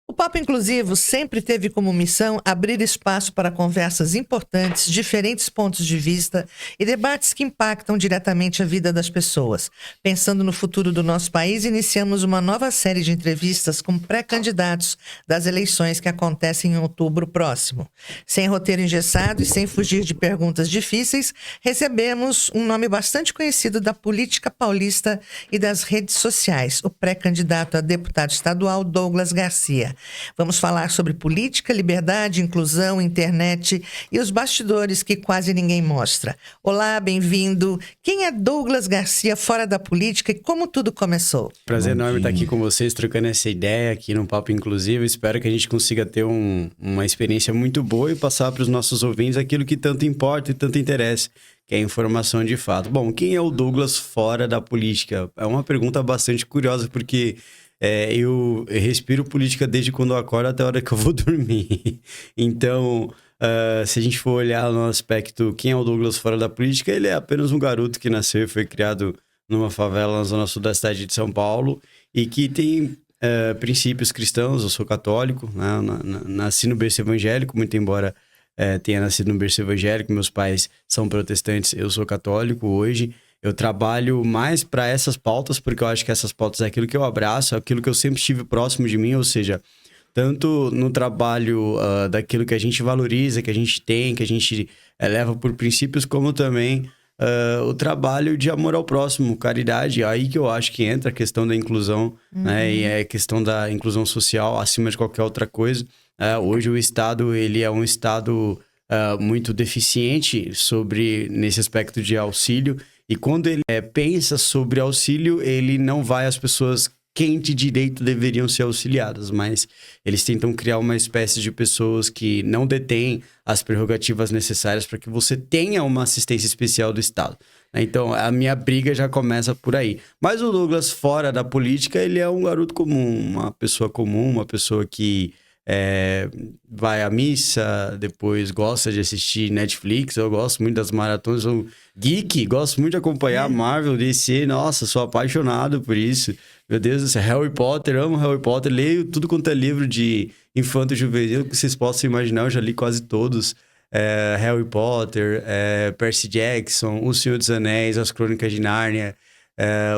O Papo Inclusivo sempre teve como missão abrir espaço para conversas importantes, diferentes pontos de vista e debates que impactam diretamente a vida das pessoas. Pensando no futuro do nosso país, iniciamos uma nova série de entrevistas com pré-candidatos das eleições que acontecem em outubro próximo. Sem roteiro engessado e sem fugir de perguntas difíceis, recebemos um nome bastante conhecido da política paulista e das redes sociais, o pré-candidato a deputado estadual Douglas Garcia. Vamos falar sobre política, liberdade, inclusão, internet e os bastidores que quase ninguém mostra. Olá, bem-vindo. Quem é Douglas Garcia fora da política e como tudo começou? Prazer enorme estar aqui com vocês, trocando essa ideia aqui no Papo Inclusivo. Espero que a gente consiga ter uma experiência muito boa e passar para os nossos ouvintes aquilo que tanto importa e tanto interessa, que é a informação de fato. Bom, quem é o Douglas fora da política? É uma pergunta bastante curiosa, porque eu respiro política desde quando eu acordo até a hora que eu vou dormir. Então, se a gente for olhar no aspecto quem é o Douglas fora da política, ele é apenas um garoto que nasceu e foi criado numa favela na zona sul da cidade de São Paulo e que tem princípios cristãos. Eu sou católico, né? Nasci no berço evangélico, muito embora tenha nascido no berço evangélico. Meus pais são protestantes, eu sou católico hoje. Eu trabalho mais para essas pautas, porque eu acho que essas pautas é aquilo que eu abraço, é aquilo que eu sempre estive próximo de mim, ou seja, tanto no trabalho daquilo que a gente valoriza, que a gente tem, que a gente leva por princípios, como também o trabalho de amor ao próximo, caridade. É aí que eu acho que entra a questão da inclusão, né? E é a questão da inclusão social acima de qualquer outra coisa. Hoje o Estado, ele é um Estado muito deficiente nesse aspecto de auxílio. E quando ele pensa sobre auxílio, ele não vai às pessoas que de direito deveriam ser auxiliadas, mas eles tentam criar uma espécie de pessoas que não detêm as prerrogativas necessárias para que você tenha uma assistência especial do Estado. Então, a minha briga já começa por aí. Mas o Douglas, fora da política, ele é um garoto comum, uma pessoa que vai à missa, depois gosta de assistir Netflix. Eu gosto muito das maratonas, sou geek, gosto muito de acompanhar Marvel, DC, nossa, sou apaixonado por isso. Meu Deus do céu, Harry Potter, amo Harry Potter, leio tudo quanto é livro de infanto e juvenil que vocês possam imaginar, eu já li quase todos. Harry Potter, Percy Jackson, O Senhor dos Anéis, As Crônicas de Nárnia.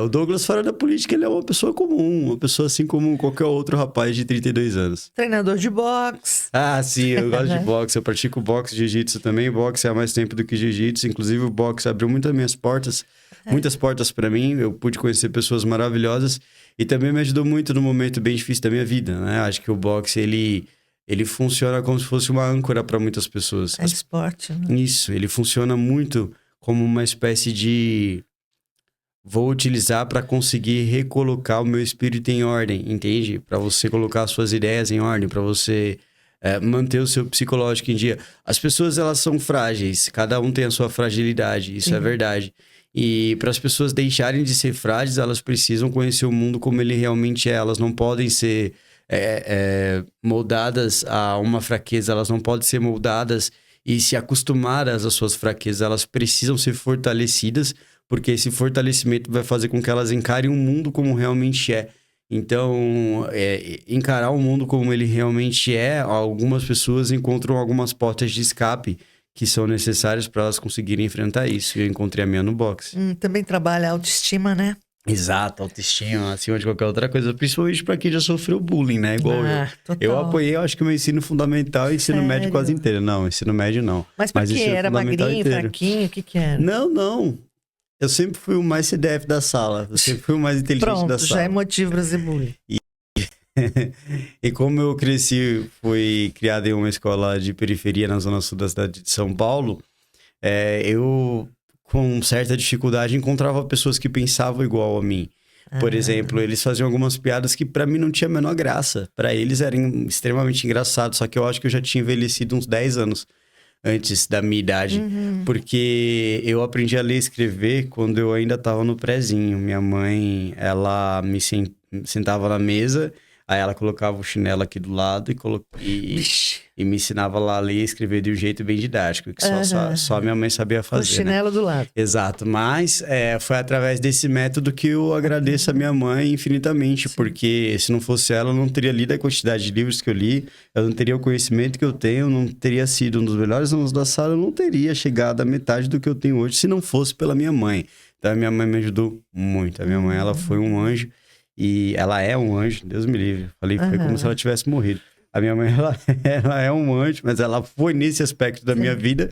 O Douglas, fora da política, ele é uma pessoa comum, uma pessoa assim como qualquer outro rapaz de 32 anos. Treinador de boxe. Ah, sim, eu gosto de boxe, eu pratico boxe e jiu-jitsu também. Boxe há mais tempo do que jiu-jitsu, inclusive o boxe abriu muitas minhas portas, muitas portas para mim. Eu pude conhecer pessoas maravilhosas e também me ajudou muito no momento bem difícil da minha vida, né? Acho que o boxe, ele funciona como se fosse uma âncora para muitas pessoas. É esporte, né? Isso, ele funciona muito como uma espécie de... Vou utilizar para conseguir recolocar o meu espírito em ordem, entende? Para você colocar suas ideias em ordem, para você manter o seu psicológico em dia. As pessoas, elas são frágeis, cada um tem a sua fragilidade, isso é verdade. E para as pessoas deixarem de ser frágeis, elas precisam conhecer o mundo como ele realmente é. Elas não podem ser moldadas a uma fraqueza, elas não podem ser moldadas e se acostumar às suas fraquezas. Elas precisam ser fortalecidas, porque esse fortalecimento vai fazer com que elas encarem o mundo como realmente é. Então, encarar o mundo como ele realmente é, algumas pessoas encontram algumas portas de escape que são necessárias para elas conseguirem enfrentar isso. Eu encontrei a minha no boxe. Também trabalha a autoestima, né? Exato, autoestima, acima de qualquer outra coisa. Principalmente para quem já sofreu bullying, né? Igual eu. Total. Eu apoiei, eu acho que o meu ensino fundamental e ensino médio quase inteiro. Não, ensino médio não. Mas por quê? Era magrinho, fraquinho? O que era? Não. Eu sempre fui o mais CDF da sala. Eu sempre fui o mais inteligente da sala. Pronto, já é motivo para ser bullying. E como eu fui criado em uma escola de periferia na zona sul da cidade de São Paulo, eu, com certa dificuldade, encontrava pessoas que pensavam igual a mim. Por exemplo, eles faziam algumas piadas que pra mim não tinha a menor graça. Pra eles eram extremamente engraçados, só que eu acho que eu já tinha envelhecido uns 10 anos antes da minha idade, porque eu aprendi a ler e escrever quando eu ainda estava no prezinho. Minha mãe, ela me sentava na mesa, aí ela colocava o chinelo aqui do lado e e me ensinava lá a ler e escrever de um jeito bem didático, que só minha mãe sabia Com o fazer, né? chinelo do lado. Exato, mas foi através desse método que eu agradeço a minha mãe infinitamente, porque se não fosse ela, eu não teria lido a quantidade de livros que eu li, eu não teria o conhecimento que eu tenho, não teria sido um dos melhores alunos da sala, eu não teria chegado à metade do que eu tenho hoje se não fosse pela minha mãe. Então, a minha mãe me ajudou muito. A minha mãe, ela foi um anjo, e ela é um anjo, Deus me livre. Falei, foi como se ela tivesse morrido. A minha mãe, ela é um anjo, mas ela foi nesse aspecto da minha vida.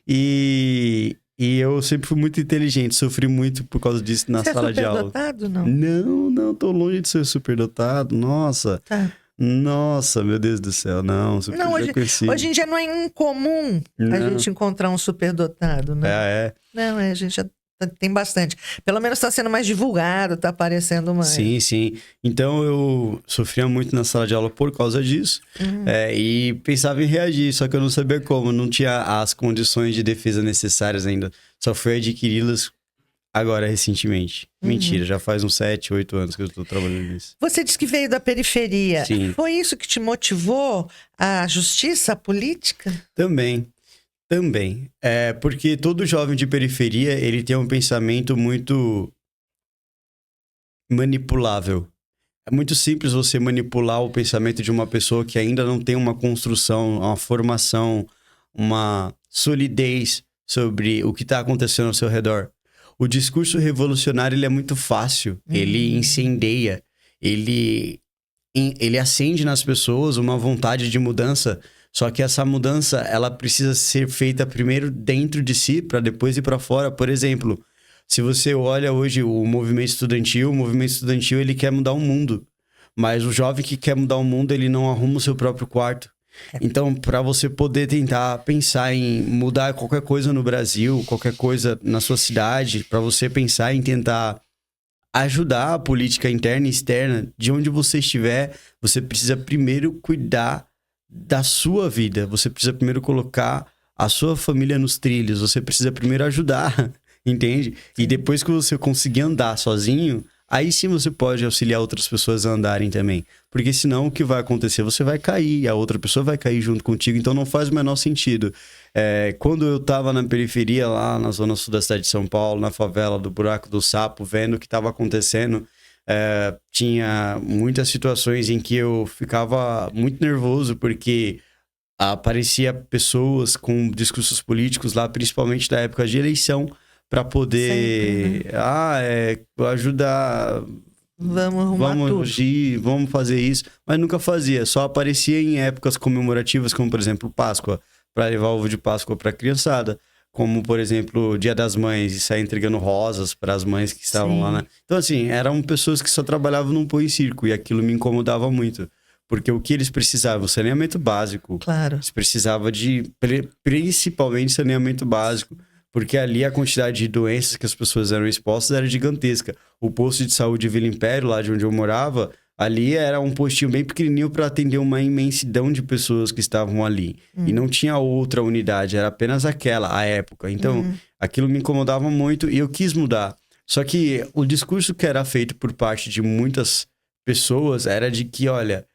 E eu sempre fui muito inteligente, sofri muito por causa disso na sala de aula. Você é superdotado, não? Não, tô longe de ser superdotado. Nossa. Tá. Nossa, meu Deus do céu, não. Não, hoje em dia não é incomum a gente encontrar um superdotado, né? Não, a gente já tem bastante. Pelo menos está sendo mais divulgado, está aparecendo mais. Sim, sim. Então eu sofria muito na sala de aula por causa disso. E pensava em reagir, só que eu não sabia como. Não tinha as condições de defesa necessárias ainda. Só fui adquiri-las agora, recentemente. Mentira, já faz uns 7, 8 anos que eu estou trabalhando nisso. Você disse que veio da periferia. Sim. Foi isso que te motivou à justiça, à política? Também. Porque todo jovem de periferia, ele tem um pensamento muito manipulável. É muito simples você manipular o pensamento de uma pessoa que ainda não tem uma construção, uma formação, uma solidez sobre o que está acontecendo ao seu redor. O discurso revolucionário, ele é muito fácil. Ele incendeia. Ele acende nas pessoas uma vontade de mudança. Só que essa mudança, ela precisa ser feita primeiro dentro de si, para depois ir para fora. Por exemplo, se você olha hoje o movimento estudantil ele quer mudar o mundo. Mas o jovem que quer mudar o mundo, ele não arruma o seu próprio quarto. Então, para você poder tentar pensar em mudar qualquer coisa no Brasil, qualquer coisa na sua cidade, para você pensar em tentar ajudar a política interna e externa, de onde você estiver, você precisa primeiro cuidar da sua vida. Você precisa primeiro colocar a sua família nos trilhos. Você precisa primeiro ajudar, entende? E depois que você conseguir andar sozinho, aí sim você pode auxiliar outras pessoas a andarem também. Porque senão o que vai acontecer? Você vai cair, a outra pessoa vai cair junto contigo. Então não faz o menor sentido. Quando eu tava na periferia, lá na zona sul da cidade de São Paulo, na favela do Buraco do Sapo, vendo o que estava acontecendo, tinha muitas situações em que eu ficava muito nervoso, porque aparecia pessoas com discursos políticos lá, principalmente da época de eleição, para poder Sempre, né? Ajudar, Vamos arrumar tudo. vamos fazer isso, mas nunca fazia, só aparecia em épocas comemorativas, como por exemplo Páscoa, para levar ovo de Páscoa para a criançada, como por exemplo Dia das Mães, e sair entregando rosas para as mães que estavam lá, né? Então assim, eram pessoas que só trabalhavam num pão e circo, e aquilo me incomodava muito, porque o que eles precisavam? Saneamento básico. Claro. Eles precisavam principalmente saneamento básico, porque ali a quantidade de doenças que as pessoas eram expostas era gigantesca. O posto de saúde Vila Império, lá de onde eu morava, ali era um postinho bem pequenininho para atender uma imensidão de pessoas que estavam ali. E não tinha outra unidade, era apenas aquela, à época. Então, aquilo me incomodava muito e eu quis mudar. Só que o discurso que era feito por parte de muitas pessoas era de que, olha,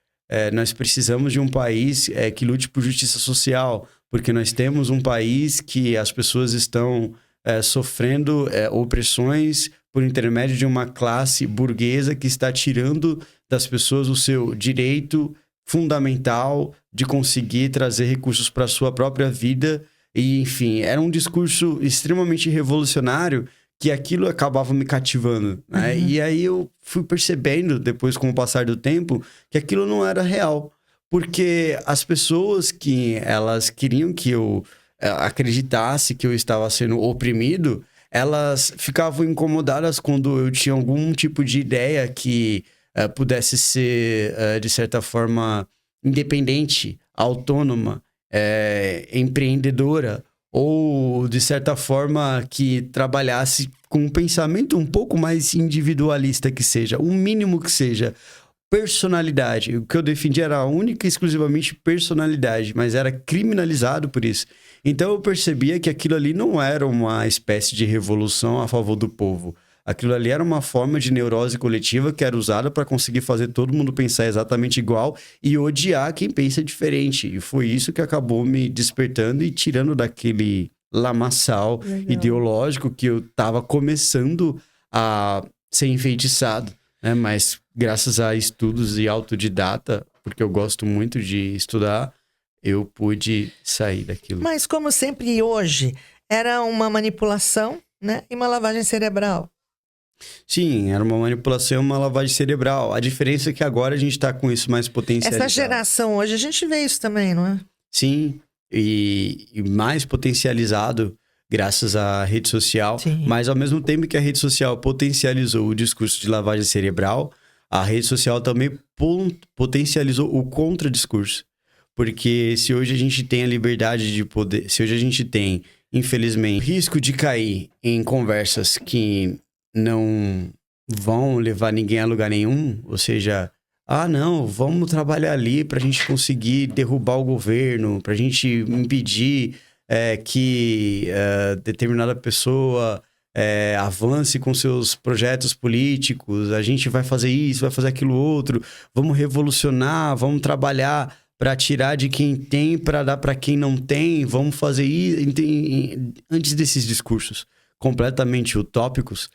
nós precisamos de um país que lute por justiça social, porque nós temos um país que as pessoas estão sofrendo opressões por intermédio de uma classe burguesa que está tirando das pessoas o seu direito fundamental de conseguir trazer recursos para a sua própria vida. E, enfim, era um discurso extremamente revolucionário que aquilo acabava me cativando, né? E aí eu fui percebendo, depois com o passar do tempo, que aquilo não era real. Porque as pessoas que elas queriam que eu acreditasse que eu estava sendo oprimido, elas ficavam incomodadas quando eu tinha algum tipo de ideia que pudesse ser, de certa forma, independente, autônoma, empreendedora, ou, de certa forma, que trabalhasse com um pensamento um pouco mais individualista que seja, o mínimo que seja. Personalidade. O que eu defendia era única e exclusivamente personalidade, mas era criminalizado por isso. Então eu percebia que aquilo ali não era uma espécie de revolução a favor do povo. Aquilo ali era uma forma de neurose coletiva que era usada para conseguir fazer todo mundo pensar exatamente igual e odiar quem pensa diferente. E foi isso que acabou me despertando e tirando daquele lamaçal ideológico que eu estava começando a ser enfeitiçado, né? Mas graças a estudos e autodidata, porque eu gosto muito de estudar, eu pude sair daquilo. Mas como sempre hoje, era uma manipulação, né? E uma lavagem cerebral. Sim, era uma manipulação, uma lavagem cerebral. A diferença é que agora a gente tá com isso mais potencializado. Essa geração hoje, a gente vê isso também, não é? Sim, e mais potencializado graças à rede social. Sim. Mas ao mesmo tempo que a rede social potencializou o discurso de lavagem cerebral, a rede social também potencializou o contradiscurso. Porque se hoje a gente tem a liberdade de poder... Se hoje a gente tem, infelizmente, risco de cair em conversas que não vão levar ninguém a lugar nenhum, ou seja, não, vamos trabalhar ali pra gente conseguir derrubar o governo, pra gente impedir que determinada pessoa avance com seus projetos políticos, a gente vai fazer isso, vai fazer aquilo outro, vamos revolucionar, vamos trabalhar para tirar de quem tem, para dar para quem não tem, vamos fazer isso. Antes desses discursos completamente utópicos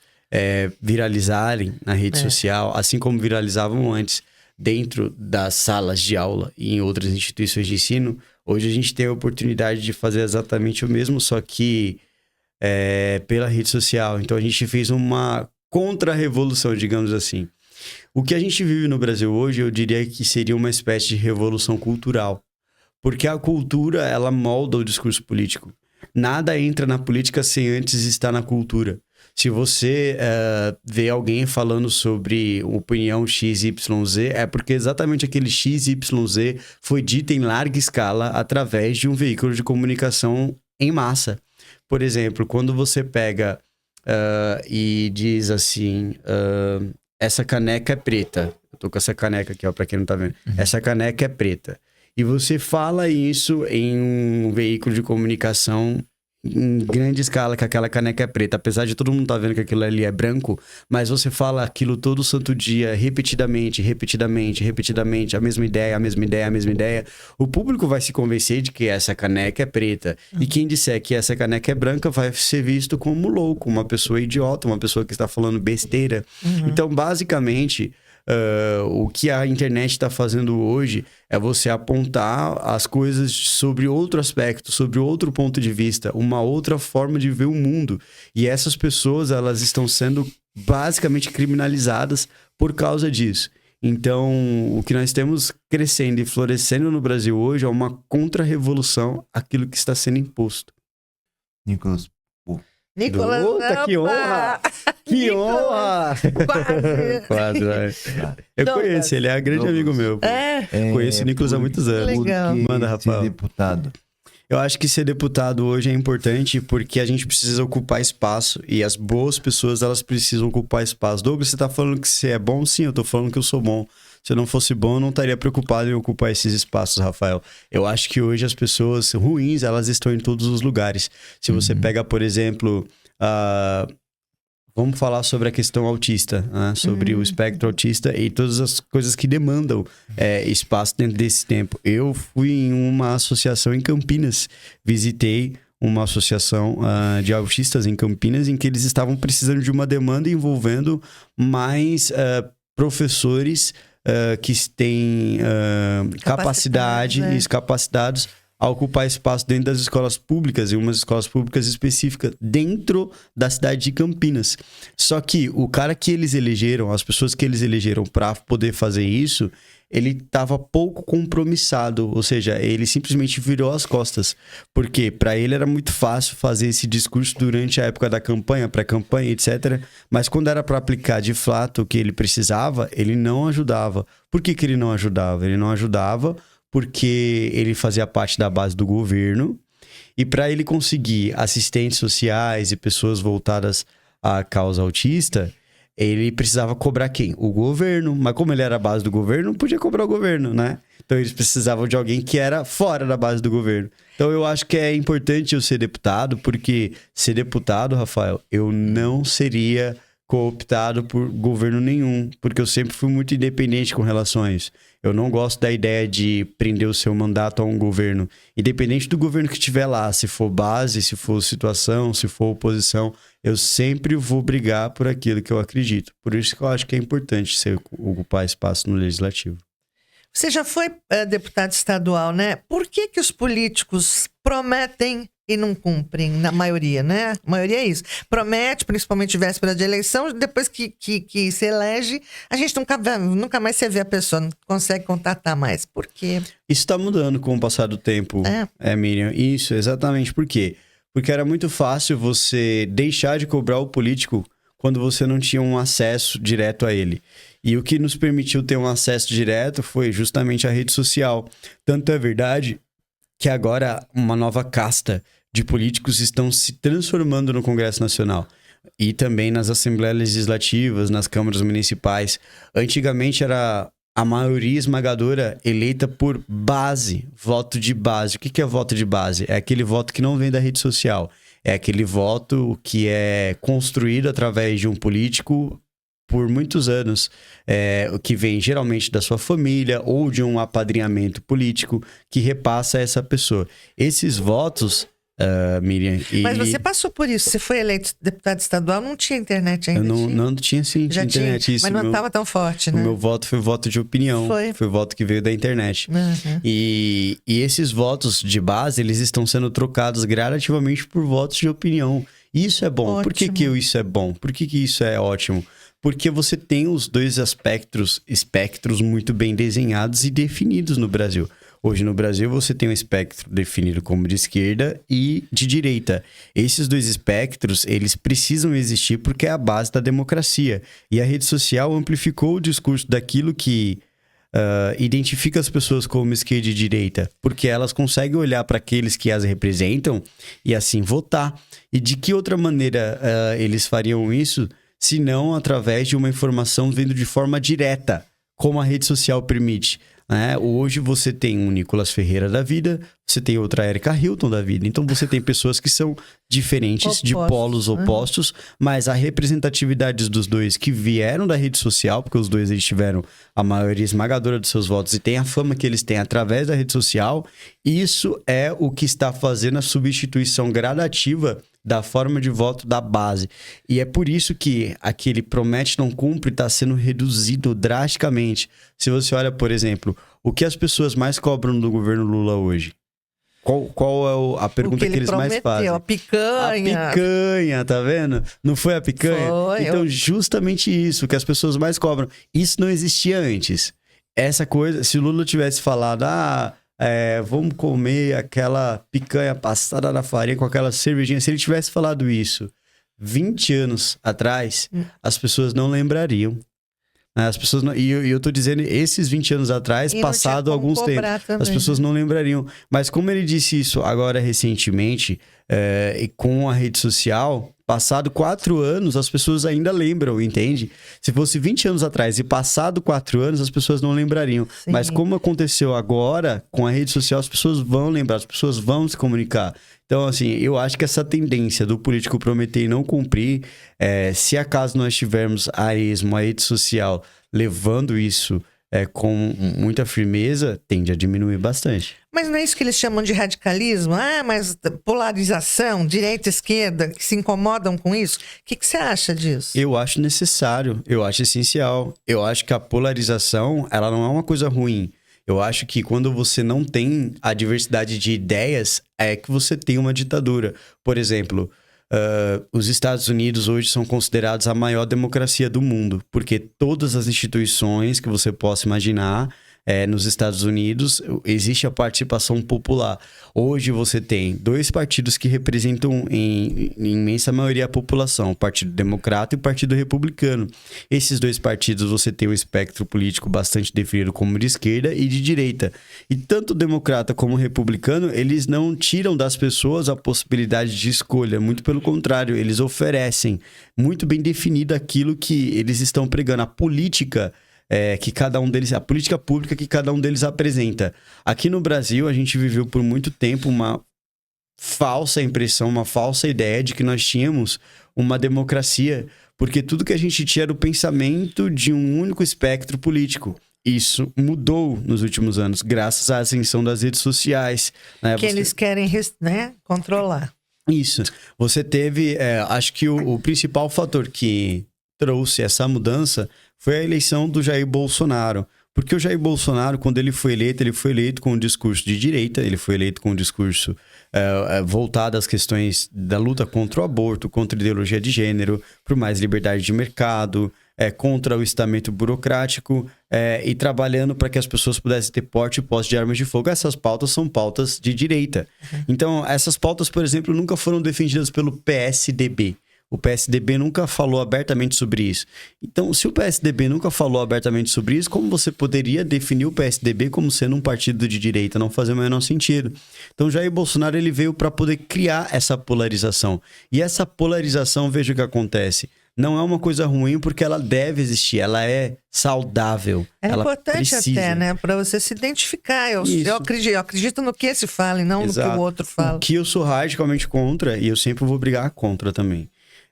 viralizarem na rede social, assim como viralizavam antes dentro das salas de aula e em outras instituições de ensino, hoje a gente tem a oportunidade de fazer exatamente o mesmo, só que pela rede social. Então a gente fez uma contra-revolução, digamos assim. O que a gente vive no Brasil hoje, eu diria que seria uma espécie de revolução cultural. Porque a cultura, ela molda o discurso político. Nada entra na política sem antes estar na cultura. Se você vê alguém falando sobre opinião XYZ, é porque exatamente aquele XYZ foi dito em larga escala através de um veículo de comunicação em massa. Por exemplo, quando você pega e diz assim... essa caneca é preta. Eu tô com essa caneca aqui, ó, pra quem não tá vendo. Essa caneca é preta. E você fala isso em um veículo de comunicação em grande escala, que aquela caneca é preta. Apesar de todo mundo tá vendo que aquilo ali é branco, mas você fala aquilo todo santo dia, repetidamente, a mesma ideia. O público vai se convencer de que essa caneca é preta. E quem disser que essa caneca é branca vai ser visto como louco, uma pessoa idiota, uma pessoa que está falando besteira. Então, basicamente... o que a internet está fazendo hoje é você apontar as coisas sobre outro aspecto, sobre outro ponto de vista, uma outra forma de ver o mundo. E essas pessoas, elas estão sendo basicamente criminalizadas por causa disso. Então, o que nós temos crescendo e florescendo no Brasil hoje é uma contra-revolução àquilo que está sendo imposto. Nicolas, Puta, que honra! Que honra! Quase, vai. Eu conheço, ele é um grande amigo meu. Conheço o Nicolas há muitos anos. Legal. Manda, Rafael. Ser deputado. Eu acho que ser deputado hoje é importante porque a gente precisa ocupar espaço e as boas pessoas, elas precisam ocupar espaço. Douglas, você tá falando que você é bom? Sim, eu tô falando que eu sou bom. Se eu não fosse bom, eu não estaria preocupado em ocupar esses espaços, Rafael. Eu acho que hoje as pessoas ruins, elas estão em todos os lugares. Se você pega, por exemplo, vamos falar sobre a questão autista, né? Sobre o espectro autista e todas as coisas que demandam espaço dentro desse tempo. Eu fui em uma associação em Campinas, visitei uma associação de autistas em Campinas, em que eles estavam precisando de uma demanda envolvendo mais professores que têm capacidade e capacitados a ocupar espaço dentro das escolas públicas, e umas escolas públicas específicas dentro da cidade de Campinas. Só que o cara que eles elegeram, as pessoas que eles elegeram para poder fazer isso, ele estava pouco compromissado, ou seja, ele simplesmente virou as costas, porque para ele era muito fácil fazer esse discurso durante a época da campanha, pré-campanha, etc. Mas quando era para aplicar de fato o que ele precisava, ele não ajudava. Por que ele não ajudava? Ele não ajudava porque ele fazia parte da base do governo, e para ele conseguir assistentes sociais e pessoas voltadas à causa autista, ele precisava cobrar quem? O governo. Mas como ele era a base do governo, não podia cobrar o governo, né? Então eles precisavam de alguém que era fora da base do governo. Então eu acho que é importante eu ser deputado, porque ser deputado, Rafael, eu não seria cooptado por governo nenhum, porque eu sempre fui muito independente com relação a isso. Eu não gosto da ideia de prender o seu mandato a um governo. Independente do governo que estiver lá, se for base, se for situação, se for oposição, eu sempre vou brigar por aquilo que eu acredito. Por isso que eu acho que é importante você ocupar espaço no legislativo. Você já foi deputado estadual, né? Por que que os políticos prometem e não cumprem, na maioria, né? A maioria é isso. Promete, principalmente véspera de eleição, depois que se elege, a gente nunca mais se vê a pessoa, não consegue contatar mais. Por quê? Isso está mudando com o passar do tempo, Miriam. Isso, exatamente. Por quê? Porque era muito fácil você deixar de cobrar o político quando você não tinha um acesso direto a ele. E o que nos permitiu ter um acesso direto foi justamente a rede social. Tanto é verdade que agora uma nova casta de políticos estão se transformando no Congresso Nacional e também nas Assembleias Legislativas, nas câmaras municipais. Antigamente era a maioria esmagadora eleita por base, voto de base. O que é voto de base? É aquele voto que não vem da rede social. É aquele voto que é construído através de um político por muitos anos, que vem geralmente da sua família ou de um apadrinhamento político que repassa a essa pessoa. Esses votos, Miriam... Mas você passou por isso, você foi eleito deputado estadual, não tinha internet ainda? Eu não tinha, sim, já internet. Tinha, isso, mas não estava tão forte, né? O meu voto foi voto de opinião, foi voto que veio da internet. Uhum. E esses votos de base, eles estão sendo trocados gradativamente por votos de opinião. Isso é bom. Ótimo. Por que isso é bom? Por que isso é ótimo? Porque você tem os dois espectros muito bem desenhados e definidos no Brasil. Hoje no Brasil você tem um espectro definido como de esquerda e de direita. Esses dois espectros, eles precisam existir porque é a base da democracia. E a rede social amplificou o discurso daquilo que identifica as pessoas como esquerda e direita, porque elas conseguem olhar para aqueles que as representam e assim votar. E de que outra maneira eles fariam isso? Se não através de uma informação vindo de forma direta, como a rede social permite. Né? Hoje você tem um Nicolas Ferreira da vida, você tem outra Erika Hilton da vida. Então você tem pessoas que são diferentes, de polos opostos, mas a representatividade dos dois que vieram da rede social, porque os dois eles tiveram a maioria esmagadora dos seus votos e tem a fama que eles têm através da rede social, isso é o que está fazendo a substituição gradativa da forma de voto da base. E é por isso que aquele promete não cumpre está sendo reduzido drasticamente. Se você olha, por exemplo, o que as pessoas mais cobram do governo Lula hoje? Qual é a pergunta que eles mais fazem? A picanha. A picanha, tá vendo? Não foi a picanha? Foi, então, justamente isso, que as pessoas mais cobram. Isso não existia antes. Essa coisa, se o Lula tivesse falado, vamos comer aquela picanha passada na farinha com aquela cervejinha. Se ele tivesse falado isso 20 anos atrás, as pessoas não lembrariam. As pessoas não, e eu tô dizendo esses 20 anos atrás, passado alguns tempos, as pessoas não lembrariam. Mas como ele disse isso agora recentemente, e com a rede social, passado 4 anos, as pessoas ainda lembram, entende? Se fosse 20 anos atrás e passado 4 anos, as pessoas não lembrariam. Sim. Mas como aconteceu agora, com a rede social, as pessoas vão lembrar, as pessoas vão se comunicar. Então, assim, eu acho que essa tendência do político prometer e não cumprir, se acaso nós tivermos a rede social levando isso com muita firmeza, tende a diminuir bastante. Mas não é isso que eles chamam de radicalismo? Mas polarização, direita e esquerda, que se incomodam com isso? O que você acha disso? Eu acho necessário, eu acho essencial. Eu acho que a polarização, ela não é uma coisa ruim. Eu acho que quando você não tem a diversidade de ideias, é que você tem uma ditadura. Por exemplo, os Estados Unidos hoje são considerados a maior democracia do mundo, porque todas as instituições que você possa imaginar nos Estados Unidos existe a participação popular. Hoje você tem 2 partidos que representam em imensa maioria a população, o Partido Democrata e o Partido Republicano. Esses 2 partidos você tem um espectro político bastante definido como de esquerda e de direita. E tanto o democrata como o republicano, eles não tiram das pessoas a possibilidade de escolha, muito pelo contrário, eles oferecem muito bem definido aquilo que eles estão pregando. A política que cada um deles, a política pública que cada um deles apresenta. Aqui no Brasil, a gente viveu por muito tempo falsa impressão, uma falsa ideia de que nós tínhamos uma democracia, porque tudo que a gente tinha era o pensamento de um único espectro político. Isso mudou nos últimos anos, graças à ascensão das redes sociais. Né? Que eles querem, né, controlar. Isso. Você teve, acho que o principal fator que trouxe essa mudança foi a eleição do Jair Bolsonaro. Porque o Jair Bolsonaro, quando ele foi eleito com um discurso de direita, ele foi eleito com um discurso voltado às questões da luta contra o aborto, contra a ideologia de gênero, por mais liberdade de mercado, contra o estamento burocrático e trabalhando para que as pessoas pudessem ter porte e posse de armas de fogo. Essas pautas são pautas de direita. Então, essas pautas, por exemplo, nunca foram defendidas pelo PSDB. O PSDB nunca falou abertamente sobre isso. Então, se o PSDB nunca falou abertamente sobre isso, como você poderia definir o PSDB como sendo um partido de direita? Não fazia o menor sentido. Então, Jair Bolsonaro ele veio para poder criar essa polarização. E essa polarização, veja o que acontece. Não é uma coisa ruim porque ela deve existir, ela é saudável. É ela importante precisa. até, né? Para você se identificar. Eu acredito no que se fala e não Exato. no que o outro fala. O que eu sou radicalmente contra, e eu sempre vou brigar contra também,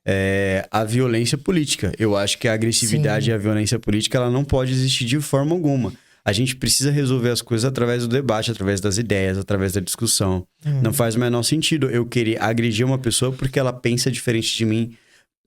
é a violência política. Eu acho que a agressividade e a violência política ela não pode existir de forma alguma. A gente precisa resolver as coisas através do debate, através das ideias, através da discussão. Não faz o menor sentido eu querer agredir uma pessoa porque ela pensa diferente de mim.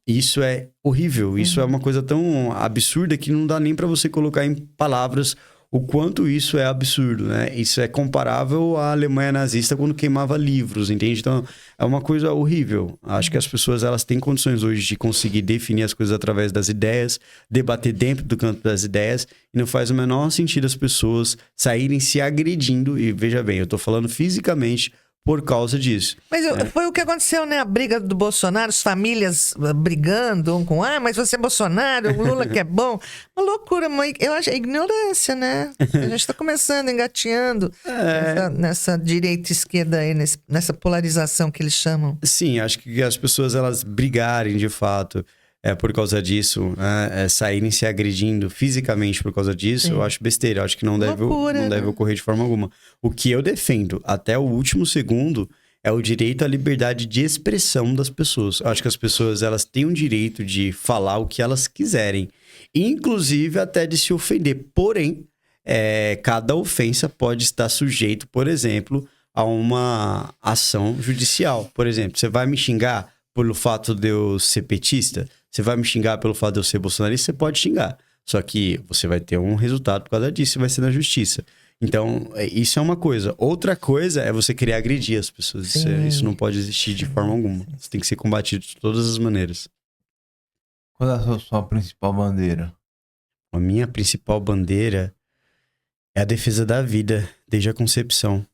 Isso é horrível, isso é uma coisa tão absurda que não dá nem para você colocar em palavras o quanto isso é absurdo, né? Isso é comparável à Alemanha nazista quando queimava livros, entende? Então, é uma coisa horrível. Acho que as pessoas, elas têm condições hoje de conseguir definir as coisas através das ideias, debater dentro do campo das ideias, e não faz o menor sentido as pessoas saírem se agredindo, e veja bem, eu tô falando fisicamente, por causa disso. Mas foi o que aconteceu, né? A briga do Bolsonaro, as famílias brigando um com mas você é Bolsonaro, o Lula que é bom. Uma loucura, mãe. Eu acho ignorância, né? A gente está começando, engateando nessa direita e esquerda aí, nessa polarização que eles chamam. Sim, acho que as pessoas elas brigarem de fato por causa disso, saírem se agredindo fisicamente por causa disso, eu acho besteira. Eu acho que não deve ocorrer de forma alguma. O que eu defendo até o último segundo é o direito à liberdade de expressão das pessoas. Eu acho que as pessoas elas têm o direito de falar o que elas quiserem, inclusive até de se ofender. Porém, cada ofensa pode estar sujeito, por exemplo, a uma ação judicial. Por exemplo, você vai me xingar pelo fato de eu ser petista? Você vai me xingar pelo fato de eu ser bolsonarista? Você pode xingar. Só que você vai ter um resultado por causa disso e vai ser na justiça. Então, isso é uma coisa. Outra coisa é você querer agredir as pessoas. Isso não pode existir de forma alguma. Isso tem que ser combatido de todas as maneiras. Qual é a sua principal bandeira? A minha principal bandeira é a defesa da vida desde a concepção.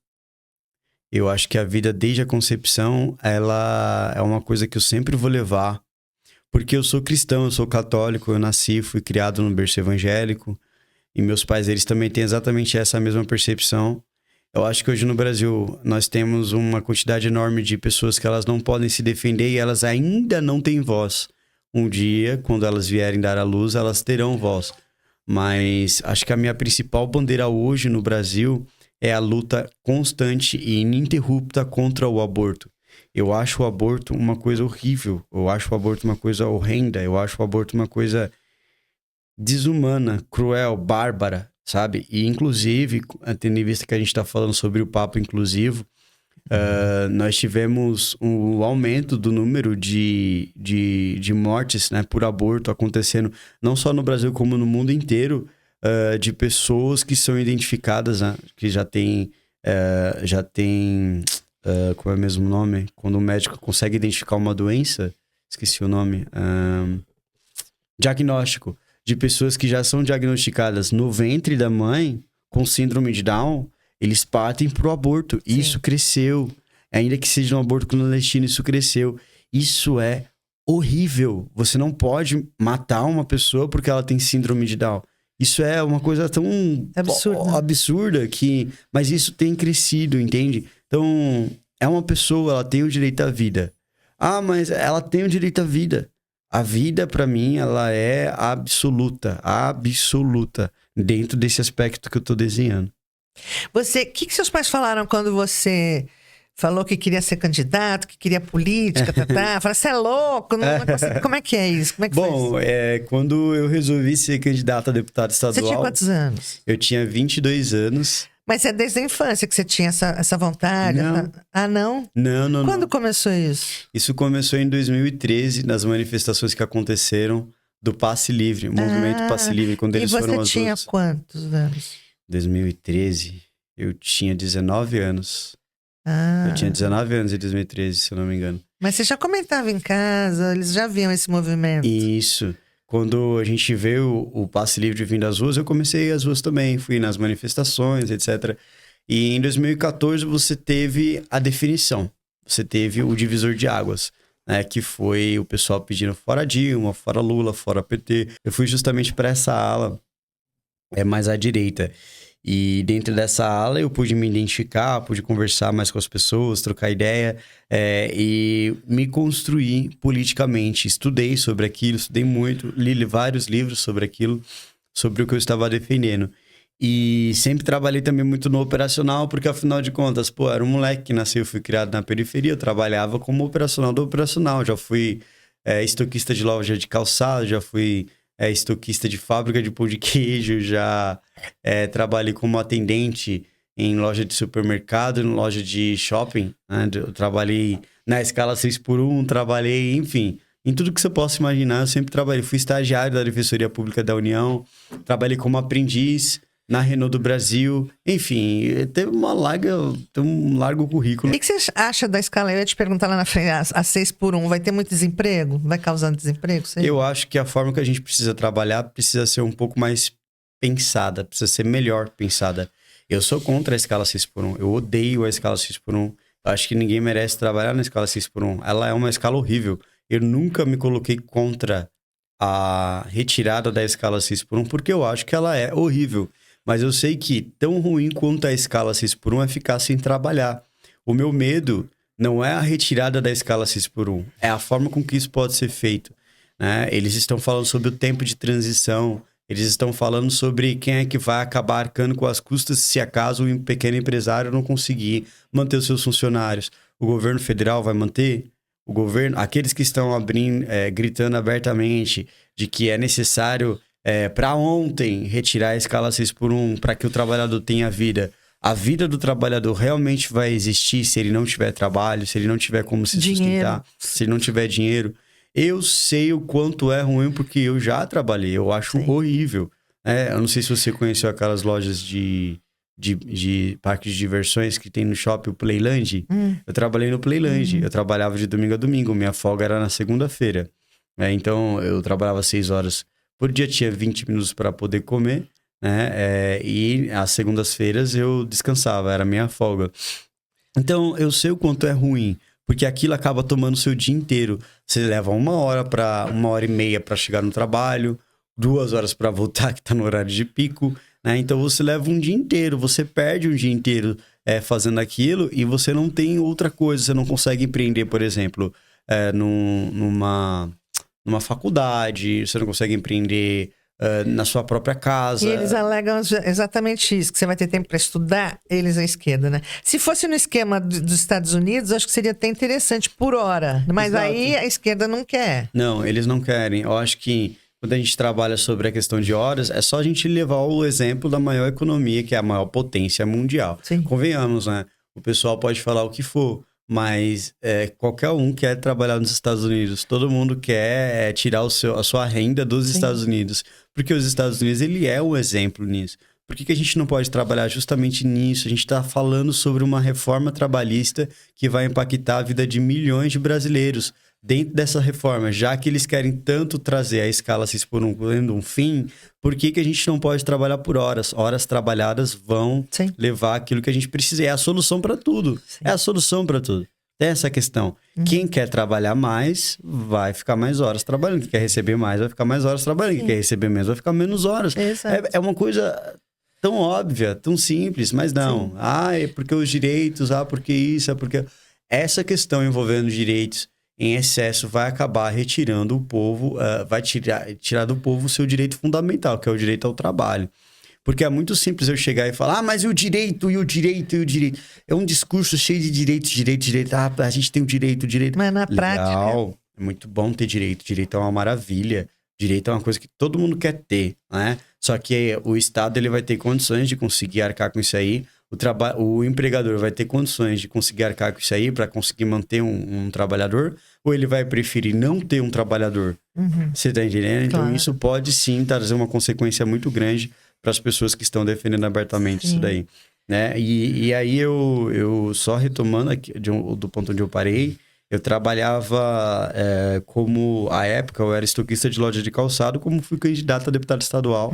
Eu acho que a vida desde a concepção, ela é uma coisa que eu sempre vou levar. Porque eu sou cristão, eu sou católico, eu nasci, fui criado no berço evangélico. E meus pais, eles também têm exatamente essa mesma percepção. Eu acho que hoje no Brasil, nós temos uma quantidade enorme de pessoas que elas não podem se defender e elas ainda não têm voz. Um dia, quando elas vierem dar à luz, elas terão voz. Mas acho que a minha principal bandeira hoje no Brasil é a luta constante e ininterrupta contra o aborto. Eu acho o aborto uma coisa horrível, eu acho o aborto uma coisa horrenda, eu acho o aborto uma coisa desumana, cruel, bárbara, sabe? E inclusive, tendo em vista que a gente está falando sobre o papo inclusivo, nós tivemos um aumento do número de mortes, né, por aborto acontecendo, não só no Brasil como no mundo inteiro, de pessoas que são identificadas, né, que já tem como é mesmo o nome? Quando o médico consegue identificar uma doença, esqueci o nome, diagnóstico, de pessoas que já são diagnosticadas no ventre da mãe com síndrome de Down, eles partem pro aborto. Sim. Isso cresceu. Ainda que seja um aborto clandestino, isso cresceu. Isso é horrível. Você não pode matar uma pessoa porque ela tem síndrome de Down. Isso é uma coisa tão absurda que... Mas isso tem crescido, entende? Então, é uma pessoa, ela tem o direito à vida. Ah, mas ela tem o direito à vida. A vida, pra mim, ela é absoluta. Absoluta. Dentro desse aspecto que eu tô desenhando. O que seus pais falaram quando você falou que queria ser candidato, que queria política, Fala, você é louco, não consigo. Como é que é isso? Como é que foi Bom, isso? quando eu resolvi ser candidato a deputado estadual... Você tinha quantos anos? Eu tinha 22 anos. Mas é desde a infância que você tinha essa vontade? Não. Ah, não? Não. Quando começou isso? Isso começou em 2013, nas manifestações que aconteceram do Passe Livre, o movimento Passe Livre, quando eles foram E às você tinha ruas. quantos anos? 2013, eu tinha 19 anos. Ah, Eu tinha 19 anos em 2013, se eu não me engano. mas você já comentava em casa, eles já viam esse movimento. Isso. Quando a gente vê o Passe Livre vindo às ruas, eu comecei às ruas também. Fui nas manifestações, etc. E em 2014 você teve a definição. Você teve o divisor de águas, né? Que foi o pessoal pedindo fora Dilma, fora Lula, fora PT. Eu fui justamente para essa ala, mais à direita. E dentro dessa ala eu pude me identificar, pude conversar mais com as pessoas, trocar ideia e me construir politicamente. Estudei sobre aquilo, estudei muito, li vários livros sobre aquilo, sobre o que eu estava defendendo. E sempre trabalhei também muito no operacional, porque afinal de contas, era um moleque que nasceu, fui criado na periferia, eu trabalhava como operacional do operacional. Já fui estoquista de loja de calçado, já fui estoquista de fábrica de pão de queijo, já trabalhei como atendente em loja de supermercado, em loja de shopping, né? Eu trabalhei na escala 6x1, trabalhei, enfim, em tudo que você possa imaginar, eu sempre trabalhei. Fui estagiário da Defensoria Pública da União, trabalhei como aprendiz na Renault do Brasil, enfim, teve um largo currículo. E o que você acha da escala? Eu ia te perguntar lá na frente, a 6x1, vai ter muito desemprego? Vai causando desemprego? Sei. Eu acho que a forma que a gente precisa trabalhar precisa ser um pouco mais pensada, precisa ser melhor pensada. Eu sou contra a escala 6x1, eu odeio a escala 6x1, eu acho que ninguém merece trabalhar na escala 6x1, ela é uma escala horrível. Eu nunca me coloquei contra a retirada da escala 6x1, porque eu acho que ela é horrível. Mas eu sei que tão ruim quanto a escala 6x1 é ficar sem trabalhar. O meu medo não é a retirada da escala 6x1, é a forma com que isso pode ser feito, né? Eles estão falando sobre o tempo de transição, eles estão falando sobre quem é que vai acabar arcando com as custas se acaso um pequeno empresário não conseguir manter os seus funcionários. O governo federal vai manter? O governo, aqueles que estão abrindo, gritando abertamente de que é necessário... para ontem, retirar a escala 6x1 para que o trabalhador tenha vida. A vida do trabalhador realmente vai existir se ele não tiver trabalho, se ele não tiver como se sustentar, se ele não tiver dinheiro. Eu sei o quanto é ruim porque eu já trabalhei, eu acho horrível. Eu não sei se você conheceu aquelas lojas de parques de diversões que tem no shopping, o Playland. Eu trabalhei no Playland, eu trabalhava de domingo a domingo, minha folga era na segunda-feira. Então eu trabalhava 6 horas por dia, tinha 20 minutos para poder comer, né? E às segundas-feiras eu descansava, era minha folga. Então, eu sei o quanto é ruim, porque aquilo acaba tomando o seu dia inteiro. Você leva 1h30 para chegar no trabalho, 2 horas para voltar, que está no horário de pico, né? Então, você leva um dia inteiro, você perde um dia inteiro fazendo aquilo e você não tem outra coisa, você não consegue empreender, por exemplo, numa faculdade, você não consegue empreender na sua própria casa. E eles alegam exatamente isso, que você vai ter tempo para estudar, eles à esquerda, né? Se fosse no esquema dos Estados Unidos, acho que seria até interessante por hora, mas Exato. aí a esquerda não quer. Não, eles não querem. Eu acho que quando a gente trabalha sobre a questão de horas, é só a gente levar o exemplo da maior economia, que é a maior potência mundial. Sim. Convenhamos, né? O pessoal pode falar o que for, mas qualquer um quer trabalhar nos Estados Unidos. Todo mundo quer tirar a sua renda dos Estados Unidos. Porque os Estados Unidos, ele é um exemplo nisso. Por que a gente não pode trabalhar justamente nisso? A gente está falando sobre uma reforma trabalhista que vai impactar a vida de milhões de brasileiros. Dentro dessa reforma, já que eles querem tanto trazer a escala 6x1 tendo um fim, por que a gente não pode trabalhar por horas? Horas trabalhadas vão levar aquilo que a gente precisa. É a solução para tudo. É a solução para tudo. Tem essa questão. Quem quer trabalhar mais, vai ficar mais horas trabalhando. Quem quer receber mais, vai ficar mais horas trabalhando. Quem quer receber menos, vai ficar menos horas. É uma coisa tão óbvia, tão simples, mas não. É porque os direitos, porque isso, é porque... Essa questão envolvendo direitos em excesso vai acabar retirando o povo, vai tirar do povo o seu direito fundamental, que é o direito ao trabalho. Porque é muito simples eu chegar e falar, mas e o direito, e o direito, e o direito? É um discurso cheio de direito. Ah, a gente tem o direito. Mas na prática... Legal, é muito bom ter direito. Direito é uma maravilha. Direito é uma coisa que todo mundo quer ter, né? Só que o Estado, ele vai ter condições de conseguir arcar com isso aí. O empregador vai ter condições de conseguir arcar com isso aí para conseguir manter um trabalhador, ou ele vai preferir não ter um trabalhador? Você tá entendendo? Então, Claro. isso pode sim trazer uma consequência muito grande para as pessoas que estão defendendo abertamente isso daí, né? E aí eu só retomando aqui do ponto onde eu parei, eu trabalhava como, à época, eu era estoquista de loja de calçado, como fui candidato a deputado estadual.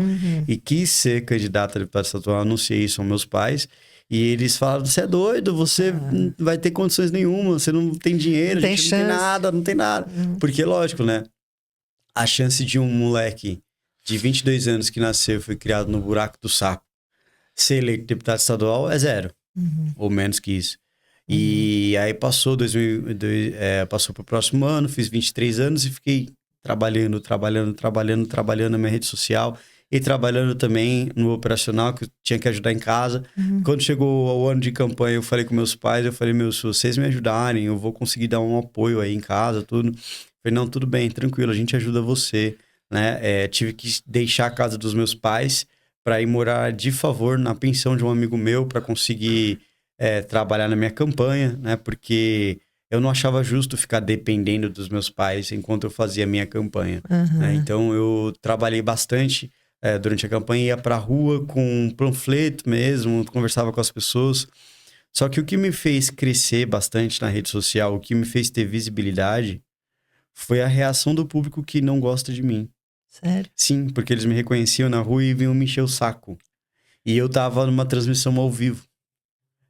E quis ser candidato a deputado estadual, anunciei isso aos meus pais. E eles falaram, você é doido, você não vai ter condições nenhuma, você não tem dinheiro, Não a tem gente não tem nada, não tem nada. Porque, lógico, né? A chance de um moleque de 22 anos que nasceu e foi criado no buraco do saco ser eleito deputado estadual é zero. Ou menos que isso. E aí passou passou pro próximo ano, fiz 23 anos e fiquei trabalhando na minha rede social e trabalhando também no operacional, que eu tinha que ajudar em casa. Quando chegou o ano de campanha, eu falei com meus pais, eu falei, se vocês me ajudarem, eu vou conseguir dar um apoio aí em casa, tudo. Eu falei, não, tudo bem, tranquilo, a gente ajuda você, né? Tive que deixar a casa dos meus pais para ir morar de favor na pensão de um amigo meu para conseguir trabalhar na minha campanha, né? Porque eu não achava justo ficar dependendo dos meus pais enquanto eu fazia a minha campanha. Né? Então, eu trabalhei bastante durante a campanha, ia pra rua com um panfleto mesmo, conversava com as pessoas. Só que o que me fez crescer bastante na rede social, o que me fez ter visibilidade, foi a reação do público que não gosta de mim. Sério? Sim, porque eles me reconheciam na rua e vinham me encher o saco. E eu tava numa transmissão ao vivo.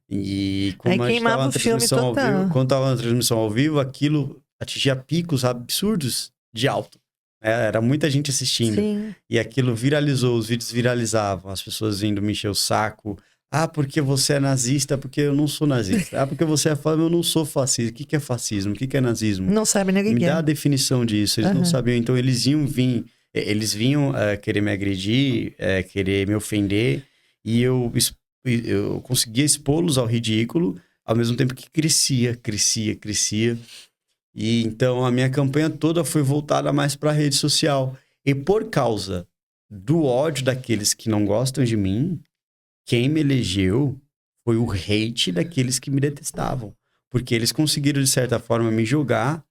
E como Aí a gente tava queimava na o filme transmissão ao total. vivo, quando tava na transmissão ao vivo, aquilo atingia picos absurdos de alto. Era muita gente assistindo. Sim. E aquilo viralizou, os vídeos viralizavam, as pessoas vindo me encher o saco. Ah, porque você é nazista, porque eu não sou nazista. Ah, porque você é fascista, eu não sou fascista. O que é fascismo? O que é nazismo? Não sabe nem o Me que dá a é. definição disso. Eles não sabiam. Então, eles vinham querer me agredir, querer me ofender. E eu conseguia expô-los ao ridículo, ao mesmo tempo que crescia. E então, a minha campanha toda foi voltada mais para a rede social. E por causa do ódio daqueles que não gostam de mim, quem me elegeu foi o hate daqueles que me detestavam. Porque eles conseguiram, de certa forma, me jogar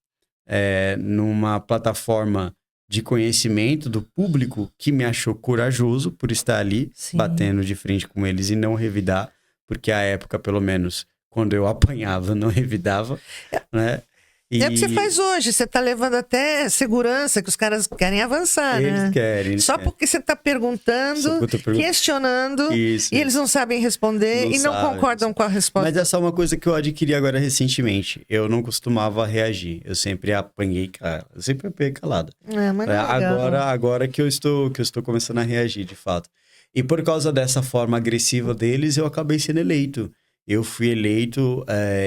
numa plataforma de conhecimento do público que me achou corajoso por estar ali, Sim. batendo de frente com eles e não revidar. Porque à época, pelo menos, quando eu apanhava, não revidava, né? É o que você faz hoje, você tá levando até segurança, que os caras querem avançar, Eles né? querem. Só porque você tá perguntando, questionando, Isso. e eles não sabem responder Não e não sabem. concordam com a resposta. Mas essa é uma coisa que eu adquiri agora recentemente. Eu não costumava reagir. Eu sempre apanhei calado. Mas não é legal. Agora que eu estou começando a reagir, de fato. E por causa dessa forma agressiva deles, eu acabei sendo eleito. Eu fui eleito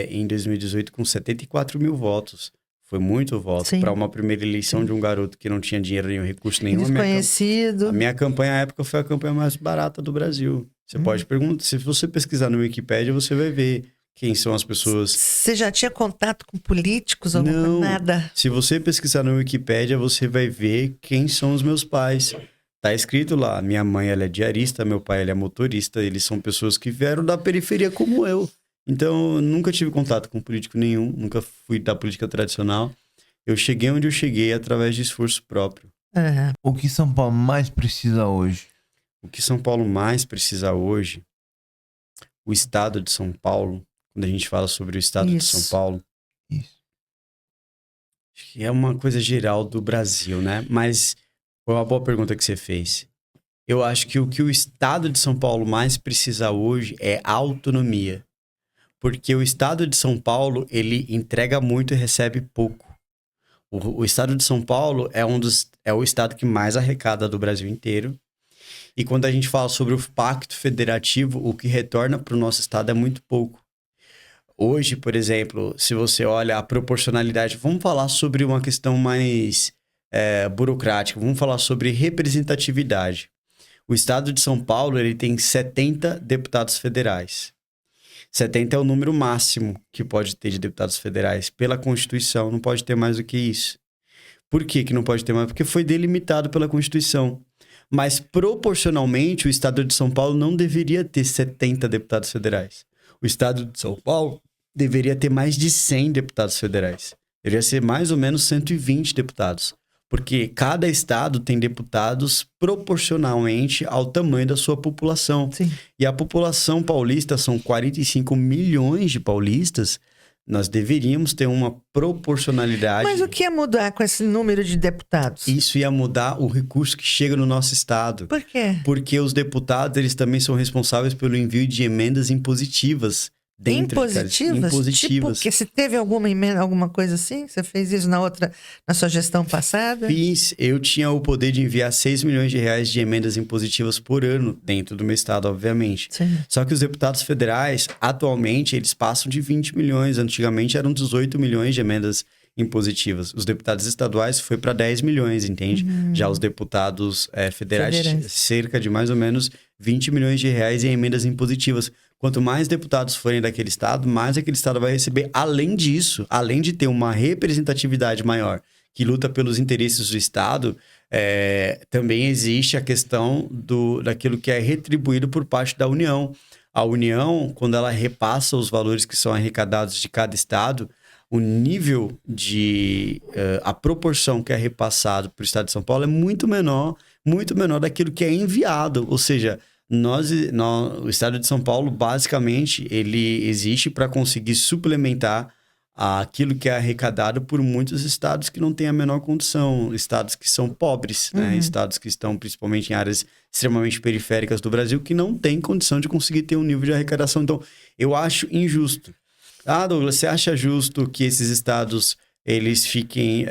em 2018 com 74 mil votos. Foi muito voto para uma primeira eleição de um garoto que não tinha dinheiro nenhum, recurso nenhum. Desconhecido. A minha campanha à época foi a campanha mais barata do Brasil. Você pode perguntar, se você pesquisar no Wikipedia, você vai ver quem são as pessoas. Você já tinha contato com políticos ou Não, nada? Se você pesquisar no Wikipedia, você vai ver quem são os meus pais. Tá escrito lá, minha mãe ela é diarista, meu pai ele é motorista, eles são pessoas que vieram da periferia como eu. Então, eu nunca tive contato com político nenhum, nunca fui da política tradicional. Eu cheguei onde eu cheguei através de esforço próprio. O que São Paulo mais precisa hoje? O que São Paulo mais precisa hoje, o estado de São Paulo, quando a gente fala sobre o estado de São Paulo, acho que é uma coisa geral do Brasil, né? Mas foi uma boa pergunta que você fez. Eu acho que o estado de São Paulo mais precisa hoje é autonomia. Porque o estado de São Paulo, ele entrega muito e recebe pouco. O estado de São Paulo é o estado que mais arrecada do Brasil inteiro. E quando a gente fala sobre o pacto federativo, o que retorna para o nosso estado é muito pouco. Hoje, por exemplo, se você olha a proporcionalidade, vamos falar sobre uma questão mais burocrática, vamos falar sobre representatividade. O estado de São Paulo, ele tem 70 deputados federais. 70 é o número máximo que pode ter de deputados federais. Pela Constituição, não pode ter mais do que isso. Por que não pode ter mais? Porque foi delimitado pela Constituição. Mas, proporcionalmente, o estado de São Paulo não deveria ter 70 deputados federais. O estado de São Paulo deveria ter mais de 100 deputados federais. Deveria ser mais ou menos 120 deputados. Porque cada estado tem deputados proporcionalmente ao tamanho da sua população. Sim. E a população paulista são 45 milhões de paulistas. Nós deveríamos ter uma proporcionalidade. Mas o que ia mudar com esse número de deputados? Isso ia mudar o recurso que chega no nosso estado. Por quê? Porque os deputados, eles também são responsáveis pelo envio de emendas impositivas. Impositivas? Tipo, porque se teve alguma emenda, alguma coisa assim? Você fez isso na sua gestão passada? Fiz. Eu tinha o poder de enviar 6 milhões de reais de emendas impositivas por ano, dentro do meu estado, obviamente. Sim. Só que os deputados federais, atualmente, eles passam de 20 milhões. Antigamente eram 18 milhões de emendas impositivas. Os deputados estaduais foi para 10 milhões, entende? Já os deputados federais, cerca de mais ou menos 20 milhões de reais em emendas impositivas. Quanto mais deputados forem daquele estado, mais aquele estado vai receber. Além disso, além de ter uma representatividade maior que luta pelos interesses do estado, também existe a questão daquilo que é retribuído por parte da União. A União, quando ela repassa os valores que são arrecadados de cada estado, o nível a proporção que é repassado para o estado de São Paulo é muito menor daquilo que é enviado. Ou seja, o estado de São Paulo, basicamente, ele existe para conseguir suplementar aquilo que é arrecadado por muitos estados que não têm a menor condição, estados que são pobres, né? Estados que estão principalmente em áreas extremamente periféricas do Brasil, que não têm condição de conseguir ter um nível de arrecadação. Então, eu acho injusto. Douglas, você acha justo que esses estados, eles fiquem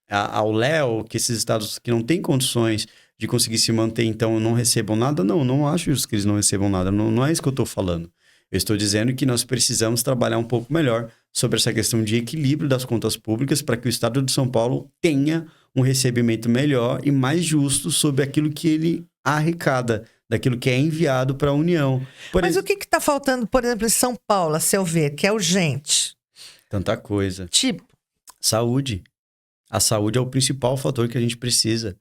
ao léu, que esses estados que não têm condições de conseguir se manter, então, não recebam nada? Não acho justo que eles não recebam nada. Não é isso que eu estou falando. Eu estou dizendo que nós precisamos trabalhar um pouco melhor sobre essa questão de equilíbrio das contas públicas para que o estado de São Paulo tenha um recebimento melhor e mais justo sobre aquilo que ele arrecada, daquilo que é enviado para a União. Mas o que está faltando, por exemplo, em São Paulo, a seu ver, que é urgente? Tanta coisa. Tipo? Saúde. A saúde é o principal fator que a gente precisa.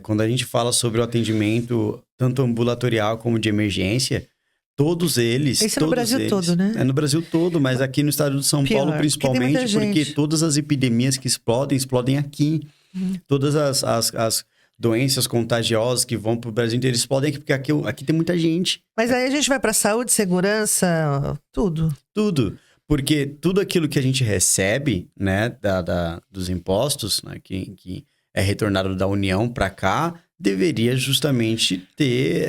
Quando a gente fala sobre o atendimento, tanto ambulatorial como de emergência, todos eles... Isso é no Brasil todo, né? É no Brasil todo, mas aqui no estado de São Paulo, principalmente, porque todas as epidemias que explodem aqui. Todas as doenças contagiosas que vão para o Brasil inteiro explodem aqui, porque aqui tem muita gente. Mas aí a gente vai para saúde, segurança, tudo. Tudo. Porque tudo aquilo que a gente recebe, né, dos impostos, né, que é retornado da União para cá, deveria justamente ter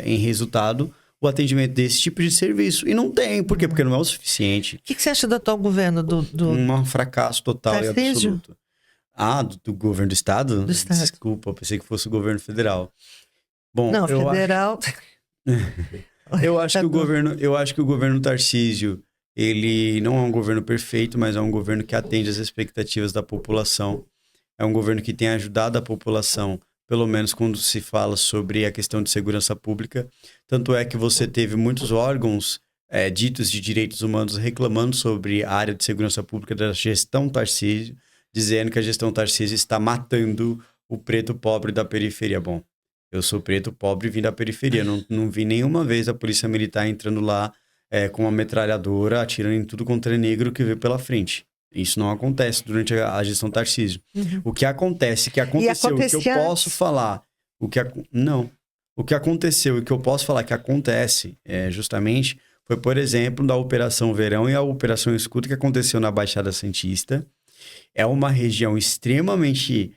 em resultado o atendimento desse tipo de serviço. E não tem. Por quê? Porque não é o suficiente. O que você acha do atual governo? Um fracasso total Tarcísio? E absoluto. Do governo do estado? Do estado. Desculpa, eu pensei que fosse o governo federal. Bom, não, federal... Eu acho que o governo Tarcísio, ele não é um governo perfeito, mas é um governo que atende às expectativas da população. É um governo que tem ajudado a população, pelo menos quando se fala sobre a questão de segurança pública. Tanto é que você teve muitos órgãos ditos de direitos humanos reclamando sobre a área de segurança pública da gestão Tarcísio, dizendo que a gestão Tarcísio está matando o preto pobre da periferia. Bom, eu sou preto pobre e vim da periferia. Não vi nenhuma vez a polícia militar entrando lá com uma metralhadora, atirando em tudo contra negro que veio pela frente. Isso não acontece durante a gestão Tarcísio. O que acontece, o que aconteceu, o que eu posso falar... Não. O que aconteceu e o que eu posso falar que acontece, justamente, foi, por exemplo, da Operação Verão e a Operação Escuta que aconteceu na Baixada Santista. É uma região extremamente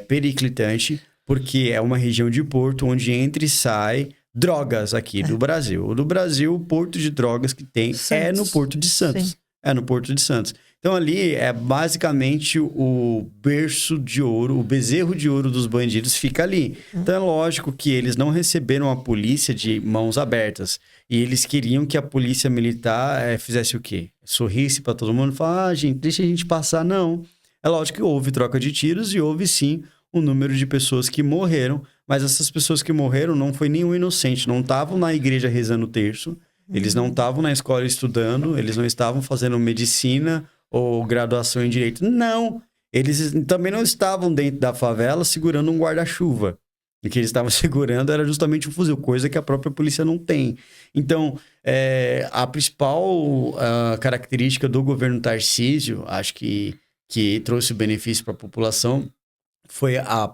periclitante, porque é uma região de porto onde entra e sai drogas aqui do Brasil. Do Brasil, o porto de drogas que tem é no Porto de Santos. Sim. É no Porto de Santos. Então, ali é basicamente o berço de ouro, o bezerro de ouro dos bandidos fica ali. Então, é lógico que eles não receberam a polícia de mãos abertas. E eles queriam que a polícia militar fizesse o quê? Sorrisse para todo mundo e falasse, gente, deixa a gente passar. Não. É lógico que houve troca de tiros e houve, sim, um número de pessoas que morreram Mas essas pessoas que morreram não foi nenhum inocente, não estavam na igreja rezando o terço, eles não estavam na escola estudando, eles não estavam fazendo medicina ou graduação em direito. Não! Eles também não estavam dentro da favela segurando um guarda-chuva. O que eles estavam segurando era justamente um fuzil, coisa que a própria polícia não tem. Então, a principal característica do governo Tarcísio, acho que trouxe benefício para a população, foi a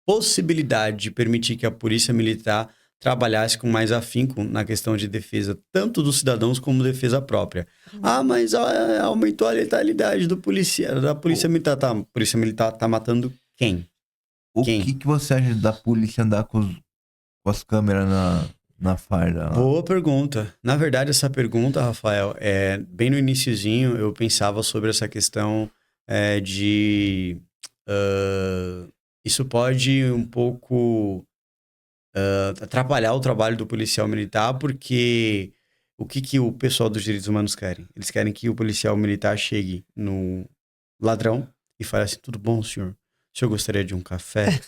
possibilidade de permitir que a polícia militar trabalhasse com mais afinco na questão de defesa, tanto dos cidadãos como defesa própria. Mas aumentou a letalidade da polícia militar. Tá, a polícia militar tá matando quem? O que você acha da polícia andar com as câmeras na farda? Boa pergunta. Na verdade, essa pergunta, Rafael, bem no iniciozinho eu pensava sobre essa questão de... isso pode um pouco atrapalhar o trabalho do policial militar, porque o que o pessoal dos direitos humanos querem? Eles querem que o policial militar chegue no ladrão e fale assim, tudo bom, senhor? O senhor gostaria de um café?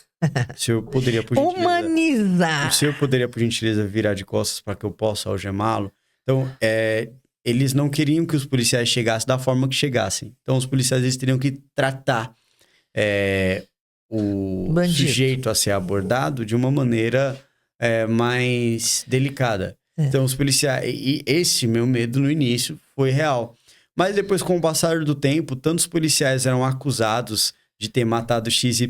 O senhor poderia, por gentileza... Humanizar! O senhor poderia, por gentileza, virar de costas para que eu possa algemá-lo? Então, eles não queriam que os policiais chegassem da forma que chegassem. Então, os policiais eles teriam que tratar o Bandido. sujeito a ser abordado de uma maneira mais delicada. Então, os policiais... E esse meu medo no início foi real. Mas depois, com o passar do tempo, tantos policiais eram acusados de ter matado XYZ.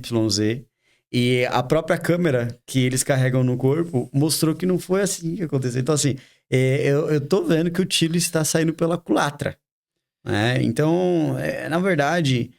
E a própria câmera que eles carregam no corpo mostrou que não foi assim que aconteceu. Então, assim, eu tô vendo que o tiro está saindo pela culatra. Né? Então, na verdade,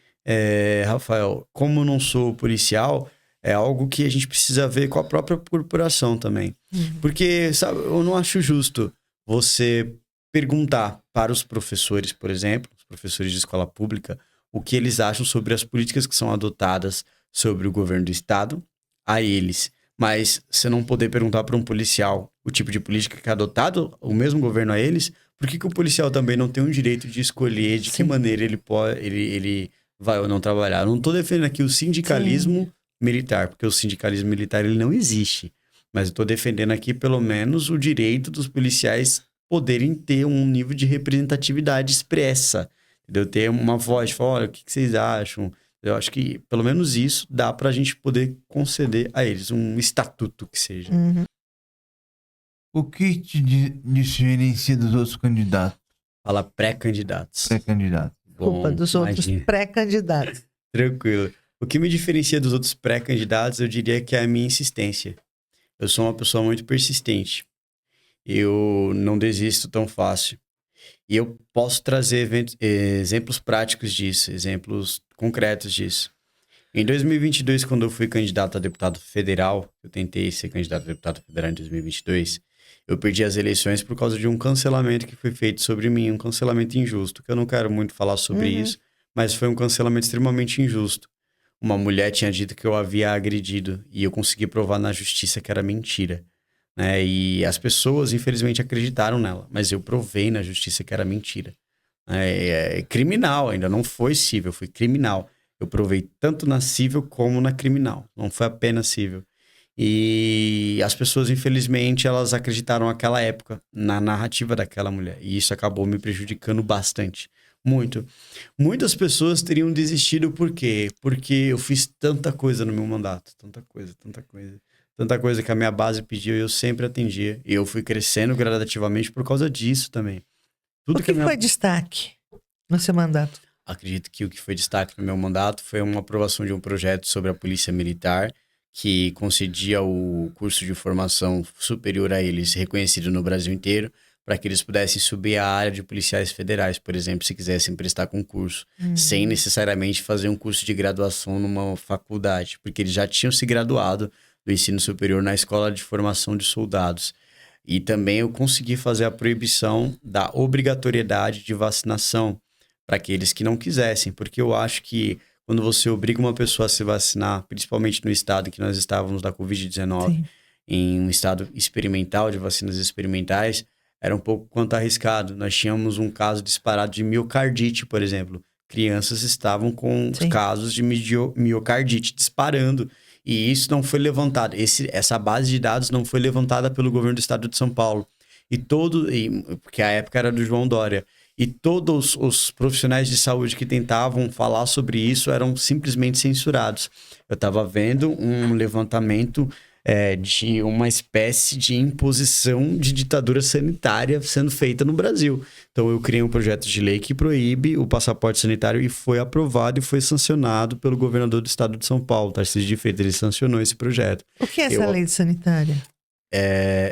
Rafael, como eu não sou policial, é algo que a gente precisa ver com a própria corporação também. Porque, sabe, eu não acho justo você perguntar para os professores, por exemplo, os professores de escola pública, o que eles acham sobre as políticas que são adotadas sobre o governo do estado a eles. Mas você não poder perguntar para um policial o tipo de política que é adotado, o mesmo governo a eles, por que o policial também não tem o direito de escolher de que maneira ele vai ou não trabalhar? Eu não estou defendendo aqui o sindicalismo militar, porque o sindicalismo militar ele não existe. Mas eu estou defendendo aqui pelo menos o direito dos policiais poderem ter um nível de representatividade expressa. Entendeu? Ter uma voz, falar, olha, o que vocês acham? Eu acho que, pelo menos isso, dá pra gente poder conceder a eles um estatuto que seja. O que te diferencia dos outros candidatos? Fala pré-candidatos. Pré-candidatos. Culpa dos outros pré-candidatos. Tranquilo. O que me diferencia dos outros pré-candidatos, eu diria que é a minha insistência. Eu sou uma pessoa muito persistente. Eu não desisto tão fácil. E eu posso trazer exemplos práticos disso, exemplos concretos disso. Em 2022, quando eu fui candidato a deputado federal, eu tentei ser candidato a deputado federal em 2022, eu perdi as eleições por causa de um cancelamento que foi feito sobre mim, um cancelamento injusto, que eu não quero muito falar sobre isso, mas foi um cancelamento extremamente injusto. Uma mulher tinha dito que eu havia agredido e eu consegui provar na justiça que era mentira. E as pessoas, infelizmente, acreditaram nela. Mas eu provei na justiça que era mentira. É criminal, ainda não foi cível, foi criminal. Eu provei tanto na cível como na criminal. Não foi apenas cível. E as pessoas, infelizmente, elas acreditaram naquela época, na narrativa daquela mulher. E isso acabou me prejudicando bastante. Muito. Muitas pessoas teriam desistido por quê? Porque eu fiz tanta coisa no meu mandato. Tanta coisa. Tanta coisa que a minha base pediu e eu sempre atendia. E eu fui crescendo gradativamente por causa disso também. O que foi destaque no seu mandato? Acredito que o que foi destaque no meu mandato foi uma aprovação de um projeto sobre a Polícia Militar, que concedia o curso de formação superior a eles, reconhecido no Brasil inteiro, para que eles pudessem subir a área de policiais federais, por exemplo, se quisessem prestar concurso, sem necessariamente fazer um curso de graduação numa faculdade, porque eles já tinham se graduado do ensino superior na Escola de Formação de Soldados. E também eu consegui fazer a proibição da obrigatoriedade de vacinação para aqueles que não quisessem, porque eu acho que quando você obriga uma pessoa a se vacinar, principalmente no estado em que nós estávamos da Covid-19, em um estado experimental de vacinas experimentais, era um pouco quanto arriscado. Nós tínhamos um caso disparado de miocardite, por exemplo. Crianças estavam com casos de miocardite disparando. E isso não foi levantado. Essa base de dados não foi levantada pelo governo do estado de São Paulo. Porque a época era do João Dória. E todos os profissionais de saúde que tentavam falar sobre isso eram simplesmente censurados. Eu estava vendo um levantamento de uma espécie de imposição de ditadura sanitária sendo feita no Brasil. Então, eu criei um projeto de lei que proíbe o passaporte sanitário e foi aprovado e foi sancionado pelo governador do estado de São Paulo, Tarcísio de Freitas. Ele sancionou esse projeto. O que é essa lei de sanitária?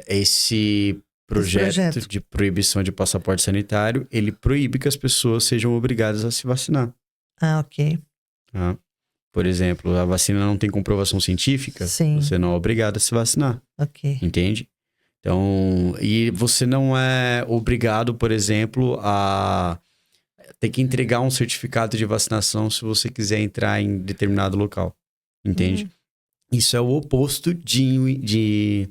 Esse projeto de proibição de passaporte sanitário, ele proíbe que as pessoas sejam obrigadas a se vacinar. Ah, ok. Tá? Por exemplo, a vacina não tem comprovação científica, Sim. você não é obrigado a se vacinar. Ok. Entende? Então, e você não é obrigado, por exemplo, a ter que entregar um certificado de vacinação se você quiser entrar em determinado local. Entende? Isso é o oposto de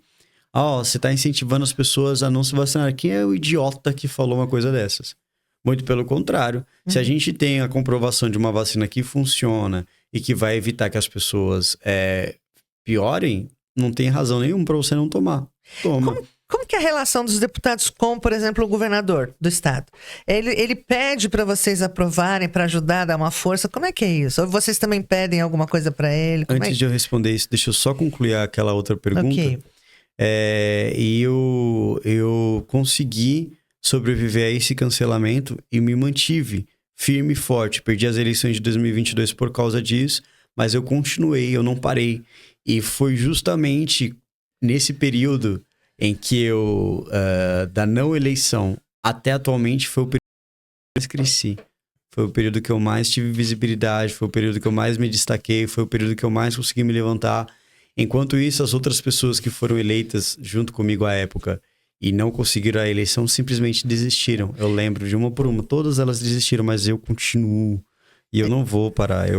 você está incentivando as pessoas a não se vacinar. Quem é o idiota que falou uma coisa dessas? Muito pelo contrário. Se a gente tem a comprovação de uma vacina que funciona e que vai evitar que as pessoas piorem, não tem razão nenhuma para você não tomar. Toma. Como que é a relação dos deputados com, por exemplo, o governador do estado? Ele pede para vocês aprovarem, para ajudar, dar uma força. Como é que é isso? Ou vocês também pedem alguma coisa para ele? Antes de eu responder isso, deixa eu só concluir aquela outra pergunta. Ok. E eu consegui sobreviver a esse cancelamento e me mantive firme e forte. Perdi as eleições de 2022 por causa disso, mas eu continuei, eu não parei. E foi justamente nesse período em que eu, da não eleição até atualmente, foi o período que eu mais cresci. Foi o período que eu mais tive visibilidade, foi o período que eu mais me destaquei, foi o período que eu mais consegui me levantar. Enquanto isso, as outras pessoas que foram eleitas junto comigo à época e não conseguiram a eleição, simplesmente desistiram. Eu lembro de uma por uma, todas elas desistiram, mas eu continuo. E eu não vou parar.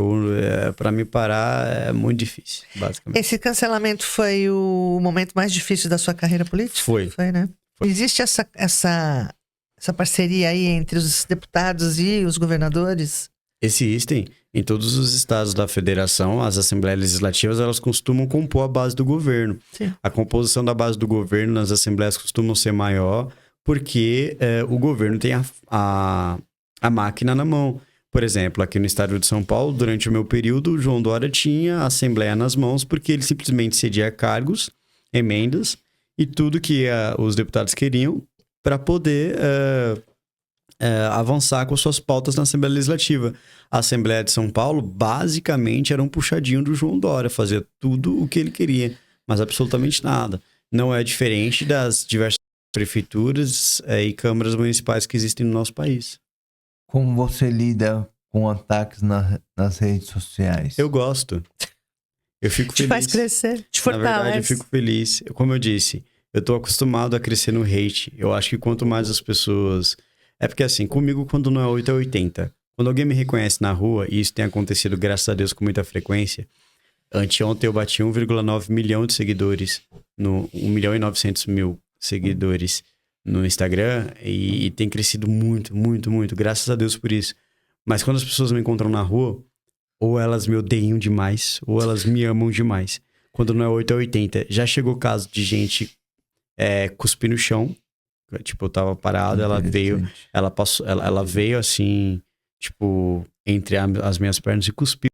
Para me parar é muito difícil, basicamente. Esse cancelamento foi o momento mais difícil da sua carreira política? Foi. Foi, né? Existe essa parceria aí entre os deputados e os governadores? Existem. Em todos os estados da federação, as assembleias legislativas, elas costumam compor a base do governo. Sim. A composição da base do governo nas assembleias costumam ser maior porque o governo tem a máquina na mão. Por exemplo, aqui no estado de São Paulo, durante o meu período, o João Dória tinha a assembleia nas mãos porque ele simplesmente cedia cargos, emendas e tudo que os deputados queriam para poder avançar com suas pautas na Assembleia Legislativa. A Assembleia de São Paulo, basicamente, era um puxadinho do João Dória, fazia tudo o que ele queria, mas absolutamente nada. Não é diferente das diversas prefeituras e câmaras municipais que existem no nosso país. Como você lida com ataques nas redes sociais? Eu gosto. Eu fico feliz. Te faz crescer, te Na verdade, eu fortalece. fico feliz. Como eu disse, eu tô acostumado a crescer no hate. Eu acho que quanto mais as pessoas... É porque assim, comigo quando não é 8 é 80. Quando alguém me reconhece na rua, e isso tem acontecido, graças a Deus, com muita frequência, anteontem eu bati 1,9 milhão de seguidores, 1 milhão e 900 mil seguidores no Instagram, e tem crescido muito, muito, muito, graças a Deus por isso. Mas quando as pessoas me encontram na rua, ou elas me odeiam demais, ou elas me amam demais. Quando não é 8 é 80. Já chegou o caso de gente cuspir no chão. Tipo, eu tava parado, ela veio assim, tipo, entre as minhas pernas e cuspiu,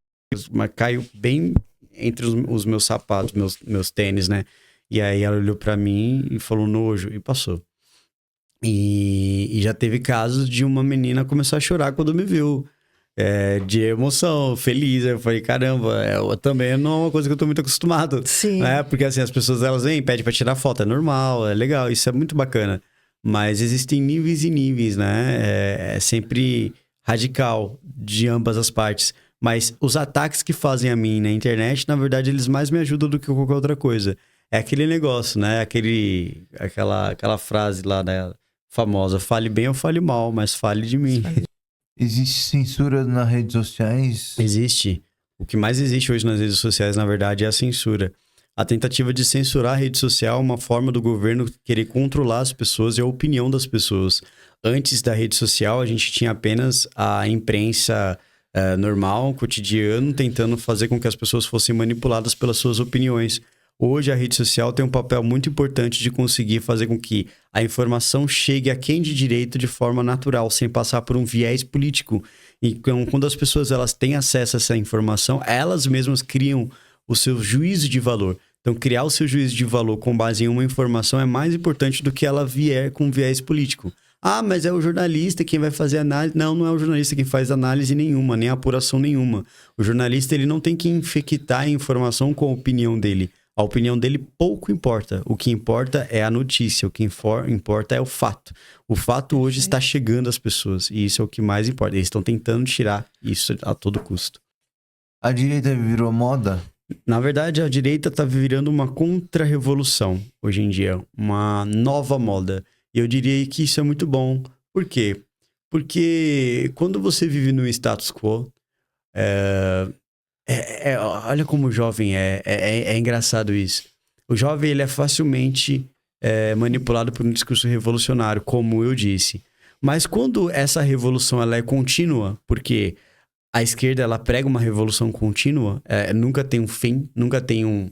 mas caiu bem entre os meus sapatos, meus tênis, né? E aí ela olhou pra mim e falou nojo e passou. E já teve casos de uma menina começar a chorar quando me viu. De emoção, feliz. Eu falei, caramba, também não é uma coisa que eu tô muito acostumado. Sim. Né? Porque assim, as pessoas elas vêm, pedem pra tirar foto, é normal, é legal, isso é muito bacana. Mas existem níveis e níveis, né? É sempre radical de ambas as partes. Mas os ataques que fazem a mim na internet, na verdade, eles mais me ajudam do que qualquer outra coisa. É aquele negócio, né? Aquela frase lá, né? Famosa, fale bem ou fale mal, mas fale de mim. Existe censura nas redes sociais? Existe. O que mais existe hoje nas redes sociais, na verdade, é a censura. A tentativa de censurar a rede social é uma forma do governo querer controlar as pessoas e a opinião das pessoas. Antes da rede social, a gente tinha apenas a imprensa normal, cotidiano, tentando fazer com que as pessoas fossem manipuladas pelas suas opiniões. Hoje a rede social tem um papel muito importante de conseguir fazer com que a informação chegue a quem de direito de forma natural, sem passar por um viés político. Então, quando as pessoas elas têm acesso a essa informação, elas mesmas criam o seu juízo de valor. Então, criar o seu juízo de valor com base em uma informação é mais importante do que ela vier com viés político. Ah, mas é o jornalista quem vai fazer análise. Não, não é o jornalista quem faz análise nenhuma, nem apuração nenhuma. O jornalista ele não tem que infectar a informação com a opinião dele. A opinião dele pouco importa. O que importa é a notícia. O que importa é o fato. O fato hoje está chegando às pessoas. E isso é o que mais importa. Eles estão tentando tirar isso a todo custo. A direita virou moda? Na verdade, a direita está virando uma contra-revolução hoje em dia. Uma nova moda. E eu diria que isso é muito bom. Por quê? Porque quando você vive no status quo... olha como o jovem é engraçado isso. O jovem ele é facilmente manipulado por um discurso revolucionário, como eu disse. Mas quando essa revolução ela é contínua, porque a esquerda ela prega uma revolução contínua, nunca tem um fim, nunca tem um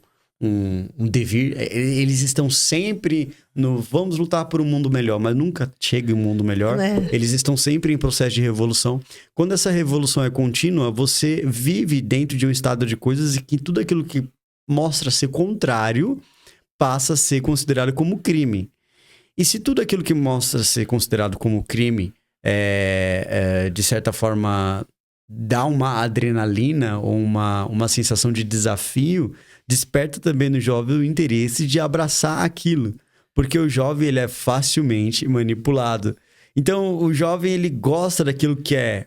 devir. Eles estão sempre no vamos lutar por um mundo melhor, mas nunca chega em um mundo melhor. Eles estão sempre em processo de revolução. Quando essa revolução é contínua, você vive dentro de um estado de coisas e que tudo aquilo que mostra ser contrário passa a ser considerado como crime. E se tudo aquilo que mostra ser considerado como crime de certa forma dá uma adrenalina ou uma sensação de desafio, desperta também no jovem o interesse de abraçar aquilo. Porque o jovem ele é facilmente manipulado. Então, o jovem ele gosta daquilo que é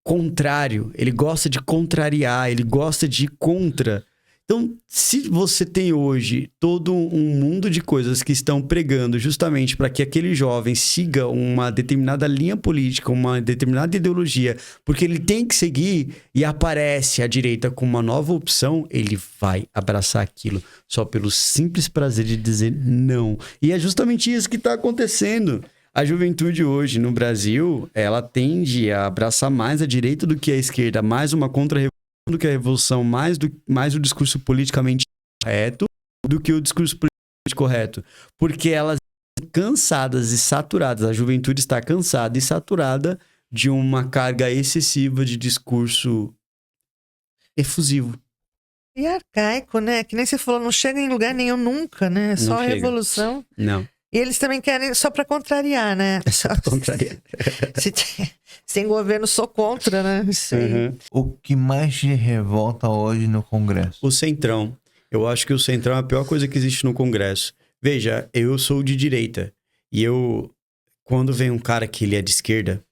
contrário. Ele gosta de contrariar, ele gosta de ir contra. Então, se você tem hoje todo um mundo de coisas que estão pregando justamente para que aquele jovem siga uma determinada linha política, uma determinada ideologia, porque ele tem que seguir e aparece a direita com uma nova opção, ele vai abraçar aquilo só pelo simples prazer de dizer não. E é justamente isso que está acontecendo. A juventude hoje no Brasil, ela tende a abraçar mais a direita do que a esquerda, mais uma contra-revolução do que a revolução, mais o discurso politicamente correto do que o discurso politicamente correto. Porque elas estão cansadas e saturadas, a juventude está cansada e saturada de uma carga excessiva de discurso efusivo. E arcaico, né? Que nem você falou, não chega em lugar nenhum nunca, né? Só chega. revolução. Não. E eles também querem só para contrariar, né? É só pra contrariar. Sem governo, sou contra, né? Isso aí. Uhum. O que mais te revolta hoje no Congresso? O Centrão. Eu acho que o Centrão é a pior coisa que existe no Congresso. Veja, eu sou de direita. E quando vem um cara que ele é de esquerda,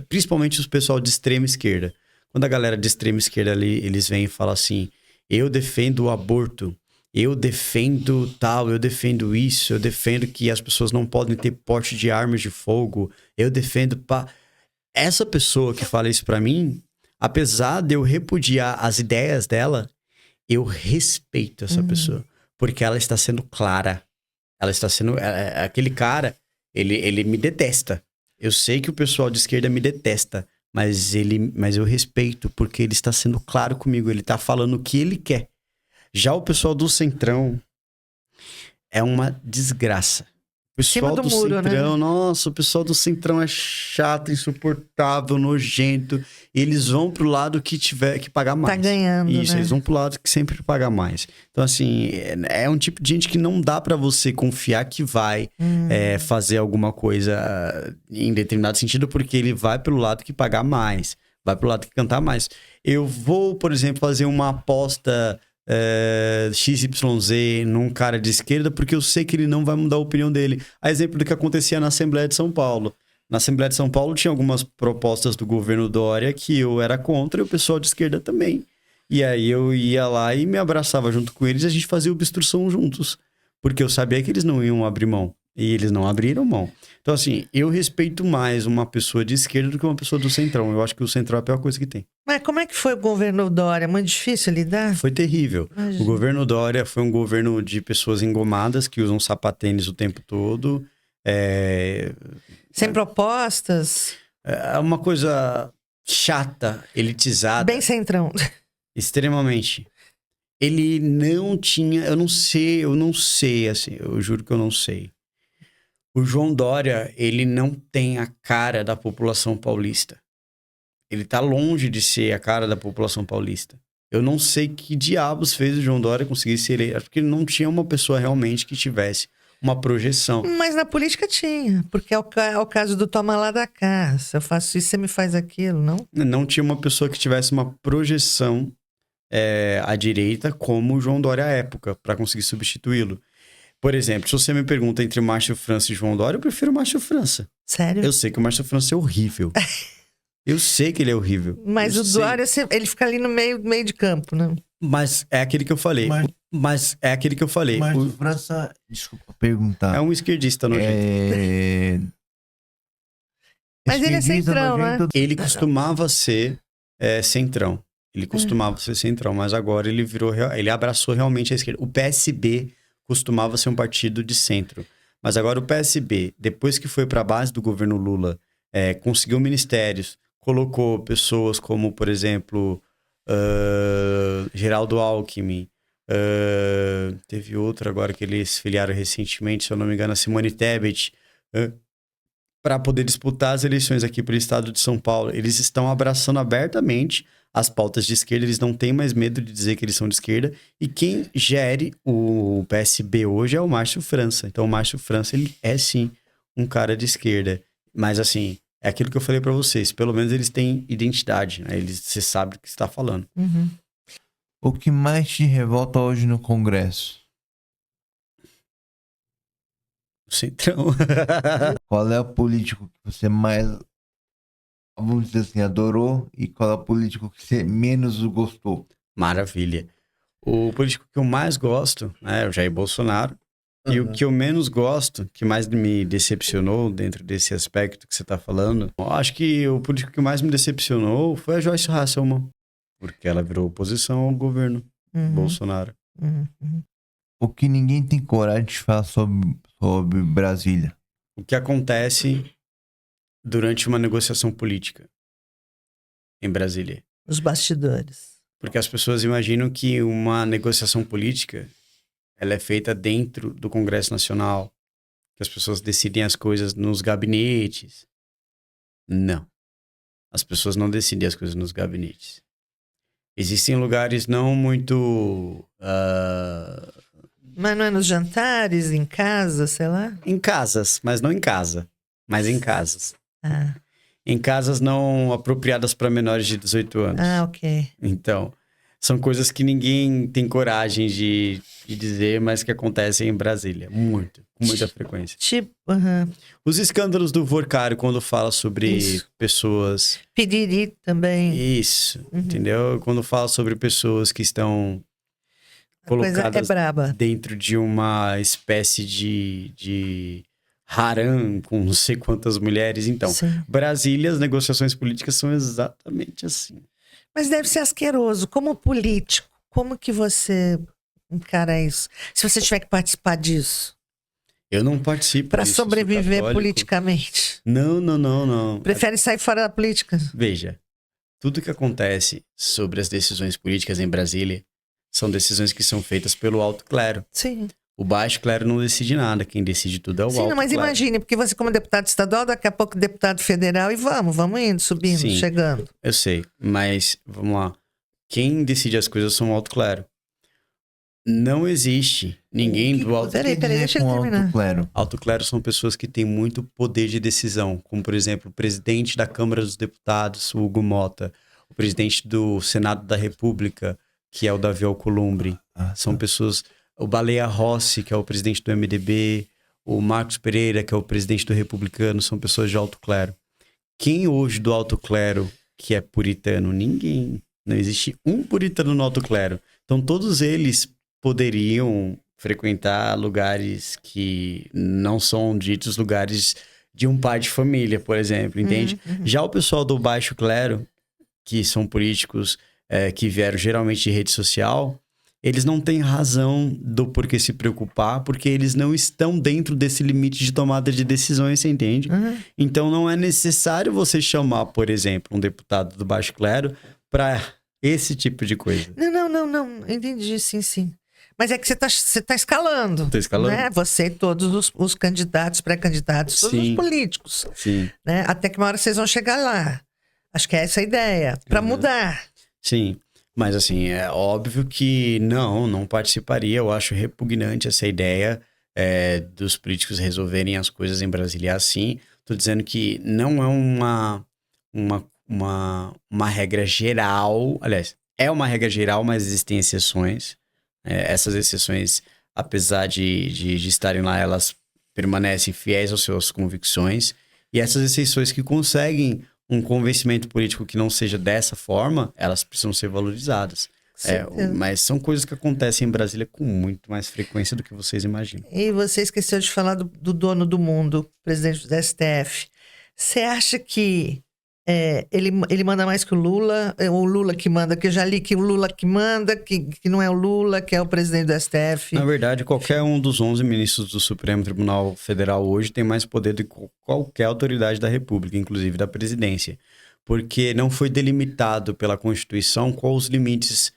principalmente os pessoal de extrema esquerda. Quando a galera de extrema esquerda ali, eles vêm e falam assim, eu defendo o aborto. Eu defendo tal, eu defendo isso, eu defendo que as pessoas não podem ter porte de armas de fogo, eu defendo... Essa pessoa que fala isso pra mim, apesar de eu repudiar as ideias dela, eu respeito essa pessoa, porque ela está sendo clara. Ela está sendo... aquele cara, ele me detesta. Eu sei que o pessoal de esquerda me detesta, mas eu respeito, porque ele está sendo claro comigo, ele está falando o que ele quer. Já o pessoal do Centrão é uma desgraça. O pessoal do muro, Centrão, né? Nossa, o pessoal do Centrão é chato, insuportável, nojento. Eles vão pro lado que tiver que pagar mais. Tá ganhando, Isso, né? eles vão pro lado que sempre paga mais. Então, assim, é um tipo de gente que não dá pra você confiar que vai fazer alguma coisa em determinado sentido, porque ele vai pelo lado que pagar mais. Vai pro lado que cantar mais. Eu vou, por exemplo, fazer uma aposta... XYZ num cara de esquerda, porque eu sei que ele não vai mudar a opinião dele. A exemplo do que acontecia na Assembleia de São Paulo. Na Assembleia de São Paulo tinha algumas propostas do governo Dória que eu era contra e o pessoal de esquerda também. E aí eu ia lá e me abraçava junto com eles e a gente fazia obstrução juntos. Porque eu sabia que eles não iam abrir mão. E eles não abriram mão. Então, assim, eu respeito mais uma pessoa de esquerda do que uma pessoa do Centrão. Eu acho que o Centrão é a pior coisa que tem. Mas como é que foi o governo Dória? Muito difícil lidar? Foi terrível. Imagina. O governo Dória foi um governo de pessoas engomadas que usam sapatênis o tempo todo. Sem propostas? É uma coisa chata, elitizada, Bem centrão. extremamente. Ele não tinha, eu não sei, assim, eu juro que eu não sei. O João Dória, ele não tem a cara da população paulista. Ele tá longe de ser a cara da população paulista. Eu não sei que diabos fez o João Dória conseguir ser eleito, porque ele não tinha uma pessoa realmente que tivesse uma projeção. Mas na política tinha, porque é o caso do toma lá da cá. Se eu faço isso, você me faz aquilo, não? Não tinha uma pessoa que tivesse uma projeção à direita como o João Dória à época, para conseguir substituí-lo. Por exemplo, se você me pergunta entre Márcio França e João Dória, eu prefiro Márcio França. Sério? Eu sei que o Márcio França é horrível. Eu sei que ele é horrível. Mas Eu o sei. Dória, ele fica ali no meio de campo, né? Mas é aquele que eu falei. Mas é aquele que eu falei. Mas o França, desculpa perguntar. É um esquerdista nojento. Mas ele é Esquerdista centrão, nojento. Ele costumava ser centrão. Ele costumava ser centrão, mas agora ele ele abraçou realmente a esquerda. O PSB costumava ser um partido de centro. Mas agora o PSB, depois que foi para a base do governo Lula, conseguiu ministérios, colocou pessoas como, por exemplo, Geraldo Alckmin, teve outro agora que eles filiaram recentemente, se eu não me engano, a Simone Tebet, para poder disputar as eleições aqui pelo estado de São Paulo. Eles estão abraçando abertamente as pautas de esquerda, eles não têm mais medo de dizer que eles são de esquerda, e quem gere o PSB hoje é o Márcio França. Então o Márcio França, ele é sim um cara de esquerda, mas assim, é aquilo que eu falei para vocês, pelo menos eles têm identidade, né? Você sabe o que você está falando. Uhum. O que mais te revolta hoje no Congresso? O Centrão. Qual é o político que você mais, vamos dizer assim, adorou? E qual é o político que você menos gostou? Maravilha. O político que eu mais gosto, né, é o Jair Bolsonaro. E o que eu menos gosto, que mais me decepcionou dentro desse aspecto que você está falando, eu acho que o político que mais me decepcionou foi a Joyce Hasselman, porque ela virou oposição ao governo Bolsonaro. O que ninguém tem coragem de falar sobre Brasília? O que acontece durante uma negociação política em Brasília? Os bastidores. Porque as pessoas imaginam que uma negociação política ela é feita dentro do Congresso Nacional, que as pessoas decidem as coisas nos gabinetes. Não. As pessoas não decidem as coisas nos gabinetes. Existem lugares não muito... Mas não é nos jantares, em casa, sei lá? Em casas, mas não em casa. Mas em casas. Ah, Em casas não apropriadas para menores de 18 anos. ok. Então, são coisas que ninguém tem coragem de dizer, mas que acontecem em Brasília. Muito, com muita frequência. Tipo, Os escândalos do Vorcário, quando fala sobre Isso. pessoas... piriri também. Isso, entendeu? Quando fala sobre pessoas que estão A coisa é colocadas braba. dentro de uma espécie de harã com não sei quantas mulheres. Então, Sim. Brasília, as negociações políticas são exatamente assim. Mas deve ser asqueroso. Como político, como que você encara isso? Se você tiver que participar disso. Eu não participo Para disso, eu sou sobreviver católico. politicamente. Não. Prefere sair fora da política? Veja, tudo que acontece sobre as decisões políticas em Brasília são decisões que são feitas pelo alto clero. Sim. O baixo clero não decide nada, quem decide tudo é o Sim, alto não, mas clero. imagine, porque você como deputado estadual, daqui a pouco deputado federal e vamos indo, subindo, Sim. chegando. Eu sei, mas vamos lá. Quem decide as coisas são o alto clero. Não existe ninguém do alto Peraí, deixa ele com terminar. alto clero. Alto clero são pessoas que têm muito poder de decisão, como, por exemplo, o presidente da Câmara dos Deputados, o Hugo Mota, o presidente do Senado da República, que é o Davi Alcolumbre. São pessoas... O Baleia Rossi, que é o presidente do MDB, o Marcos Pereira, que é o presidente do Republicano, são pessoas de alto clero. Quem hoje do alto clero que é puritano? Ninguém. Não existe um puritano no alto clero. Então, todos eles poderiam frequentar lugares que não são ditos lugares de um pai de família, por exemplo, entende? Já o pessoal do baixo clero, que são políticos que vieram geralmente de rede social, eles não têm razão do porquê se preocupar, porque eles não estão dentro desse limite de tomada de decisões, você entende? Então não é necessário você chamar, por exemplo, um deputado do baixo clero para esse tipo de coisa. Não. Entendi, sim. Mas é que você tá escalando. Tô escalando? Né? Você e todos os candidatos, pré-candidatos, todos os políticos. Sim. Né? Até que uma hora vocês vão chegar lá. Acho que é essa a ideia. Para mudar. Sim. Mas assim, é óbvio que não participaria. Eu acho repugnante essa ideia dos políticos resolverem as coisas em Brasília assim. Tô dizendo que não é uma regra geral. Aliás, é uma regra geral, mas existem exceções. Essas exceções, apesar de estarem lá, elas permanecem fiéis às suas convicções. E essas exceções que conseguem um convencimento político que não seja dessa forma, elas precisam ser valorizadas. Mas são coisas que acontecem em Brasília com muito mais frequência do que vocês imaginam. E você esqueceu de falar do dono do mundo, presidente do STF. Você acha que ele manda mais que o Lula que manda? Que eu já li que o Lula que manda, que não é o Lula, que é o presidente do STF. Na verdade, qualquer um dos 11 ministros do Supremo Tribunal Federal hoje tem mais poder do que qualquer autoridade da República, inclusive da presidência. Porque não foi delimitado pela Constituição quais os limites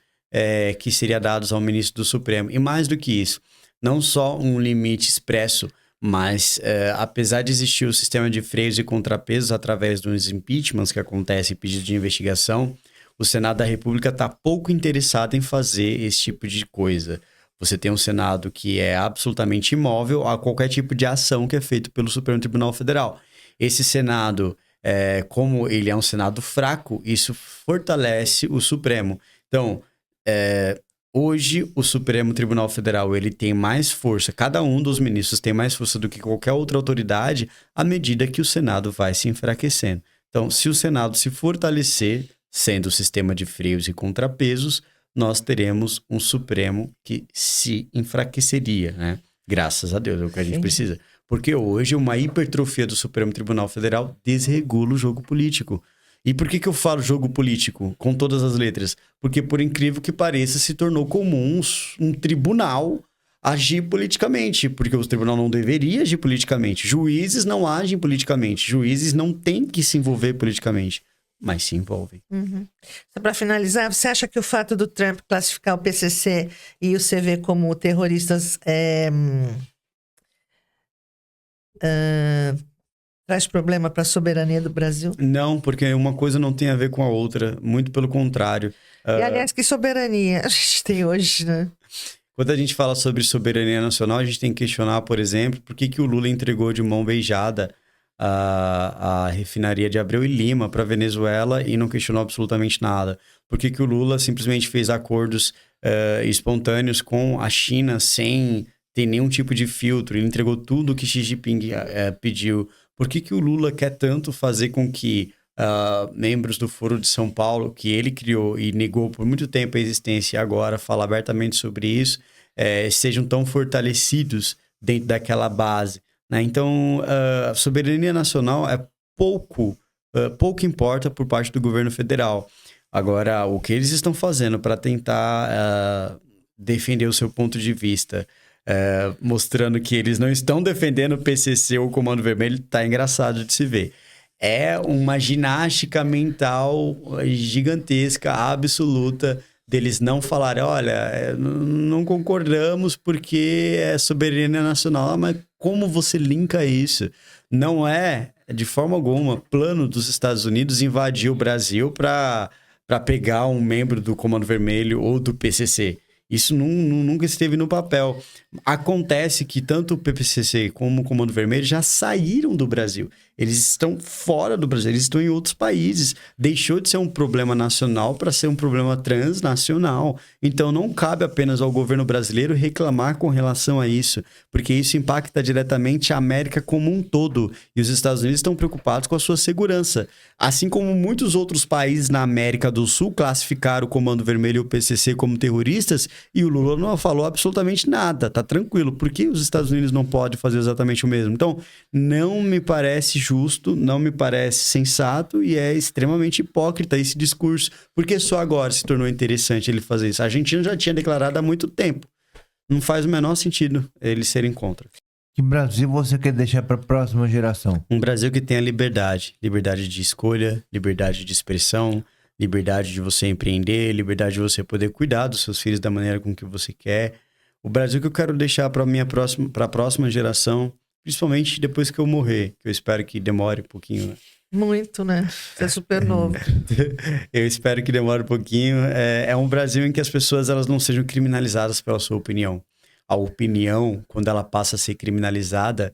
que seriam dados ao ministro do Supremo. E mais do que isso, não só um limite expresso, mas apesar de existir o sistema de freios e contrapesos através dos impeachments que acontecem em pedido de investigação, o Senado da República está pouco interessado em fazer esse tipo de coisa. Você tem um Senado que é absolutamente imóvel a qualquer tipo de ação que é feito pelo Supremo Tribunal Federal. Esse Senado, como ele é um Senado fraco, isso fortalece o Supremo. Então, hoje, o Supremo Tribunal Federal ele tem mais força, cada um dos ministros tem mais força do que qualquer outra autoridade à medida que o Senado vai se enfraquecendo. Então, se o Senado se fortalecer, sendo o sistema de freios e contrapesos, nós teremos um Supremo que se enfraqueceria, né? Graças a Deus, é o que a gente precisa. Porque hoje uma hipertrofia do Supremo Tribunal Federal desregula o jogo político. E por que eu falo jogo político com todas as letras? Porque, por incrível que pareça, se tornou comum um tribunal agir politicamente. Porque o tribunal não deveria agir politicamente. Juízes não agem politicamente. Juízes não têm que se envolver politicamente. Mas se envolvem. Só para finalizar, você acha que o fato do Trump classificar o PCC e o CV como terroristas traz problema para a soberania do Brasil? Não, porque uma coisa não tem a ver com a outra. Muito pelo contrário. E, aliás, que soberania a gente tem hoje, né? Quando a gente fala sobre soberania nacional, a gente tem que questionar, por exemplo, por que o Lula entregou de mão beijada a refinaria de Abreu e Lima para a Venezuela e não questionou absolutamente nada. Por que o Lula simplesmente fez acordos espontâneos com a China sem ter nenhum tipo de filtro? Ele entregou tudo o que Xi Jinping pediu. Por que o Lula quer tanto fazer com que membros do Foro de São Paulo, que ele criou e negou por muito tempo a existência e agora fala abertamente sobre isso, sejam tão fortalecidos dentro daquela base? Né? Então, a soberania nacional pouco importa por parte do governo federal. Agora, o que eles estão fazendo para tentar defender o seu ponto de vista, mostrando que eles não estão defendendo o PCC ou o Comando Vermelho, tá engraçado de se ver. É uma ginástica mental gigantesca, absoluta, deles não falarem, olha, não concordamos porque é soberania nacional. Mas como você linka isso? Não é, de forma alguma, plano dos Estados Unidos invadir o Brasil para pegar um membro do Comando Vermelho ou do PCC. Isso nunca esteve no papel. Acontece que tanto o PCC como o Comando Vermelho já saíram do Brasil. Eles estão fora do Brasil, eles estão em outros países. Deixou de ser um problema nacional para ser um problema transnacional. Então não cabe apenas ao governo brasileiro reclamar com relação a isso, porque isso impacta diretamente a América como um todo. E os Estados Unidos estão preocupados com a sua segurança. Assim como muitos outros países na América do Sul classificaram o Comando Vermelho e o PCC como terroristas, e o Lula não falou absolutamente nada, tá tranquilo. Por que os Estados Unidos não podem fazer exatamente o mesmo? Então, não me parece justo, não me parece sensato e é extremamente hipócrita esse discurso. Porque só agora se tornou interessante ele fazer isso. A Argentina já tinha declarado há muito tempo. Não faz o menor sentido eles serem contra. Que Brasil você quer deixar para a próxima geração? Um Brasil que tenha liberdade. Liberdade de escolha, liberdade de expressão, liberdade de você empreender, liberdade de você poder cuidar dos seus filhos da maneira com que você quer. O Brasil que eu quero deixar para a próxima geração, principalmente depois que eu morrer, que eu espero que demore um pouquinho, né? Muito, né? Você é super novo. Eu espero que demore um pouquinho. É um Brasil em que as pessoas elas não sejam criminalizadas pela sua opinião. A opinião, quando ela passa a ser criminalizada,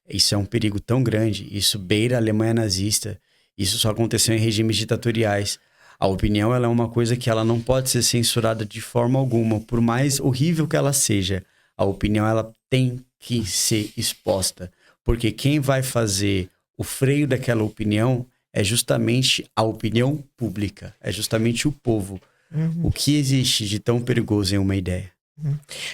isso é um perigo tão grande. Isso beira a Alemanha nazista. Isso só aconteceu em regimes ditatoriais. A opinião ela é uma coisa que ela não pode ser censurada de forma alguma, por mais horrível que ela seja. A opinião ela tem que ser exposta. Porque quem vai fazer o freio daquela opinião é justamente a opinião pública. É justamente o povo. O que existe de tão perigoso em uma ideia?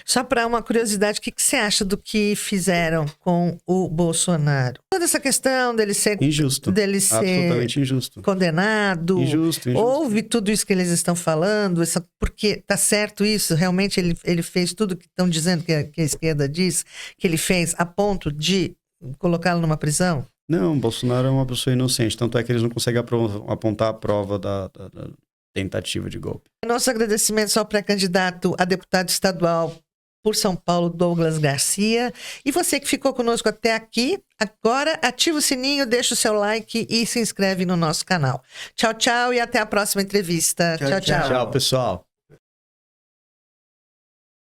Só para uma curiosidade, o que você acha do que fizeram com o Bolsonaro? Toda essa questão dele ser Injusto. Absolutamente injusto. condenado. Injusto. Houve tudo isso que eles estão falando, porque tá certo isso? Realmente ele fez tudo que estão dizendo que a esquerda diz que ele fez a ponto de colocá-lo numa prisão? Não, Bolsonaro é uma pessoa inocente. Tanto é que eles não conseguem apontar a prova da tentativa de golpe. Nosso agradecimento ao pré-candidato a deputado estadual por São Paulo, Douglas Garcia. E você que ficou conosco até aqui, agora ativa o sininho, deixa o seu like e se inscreve no nosso canal. Tchau, tchau e até a próxima entrevista. Tchau, tchau. Tchau, pessoal.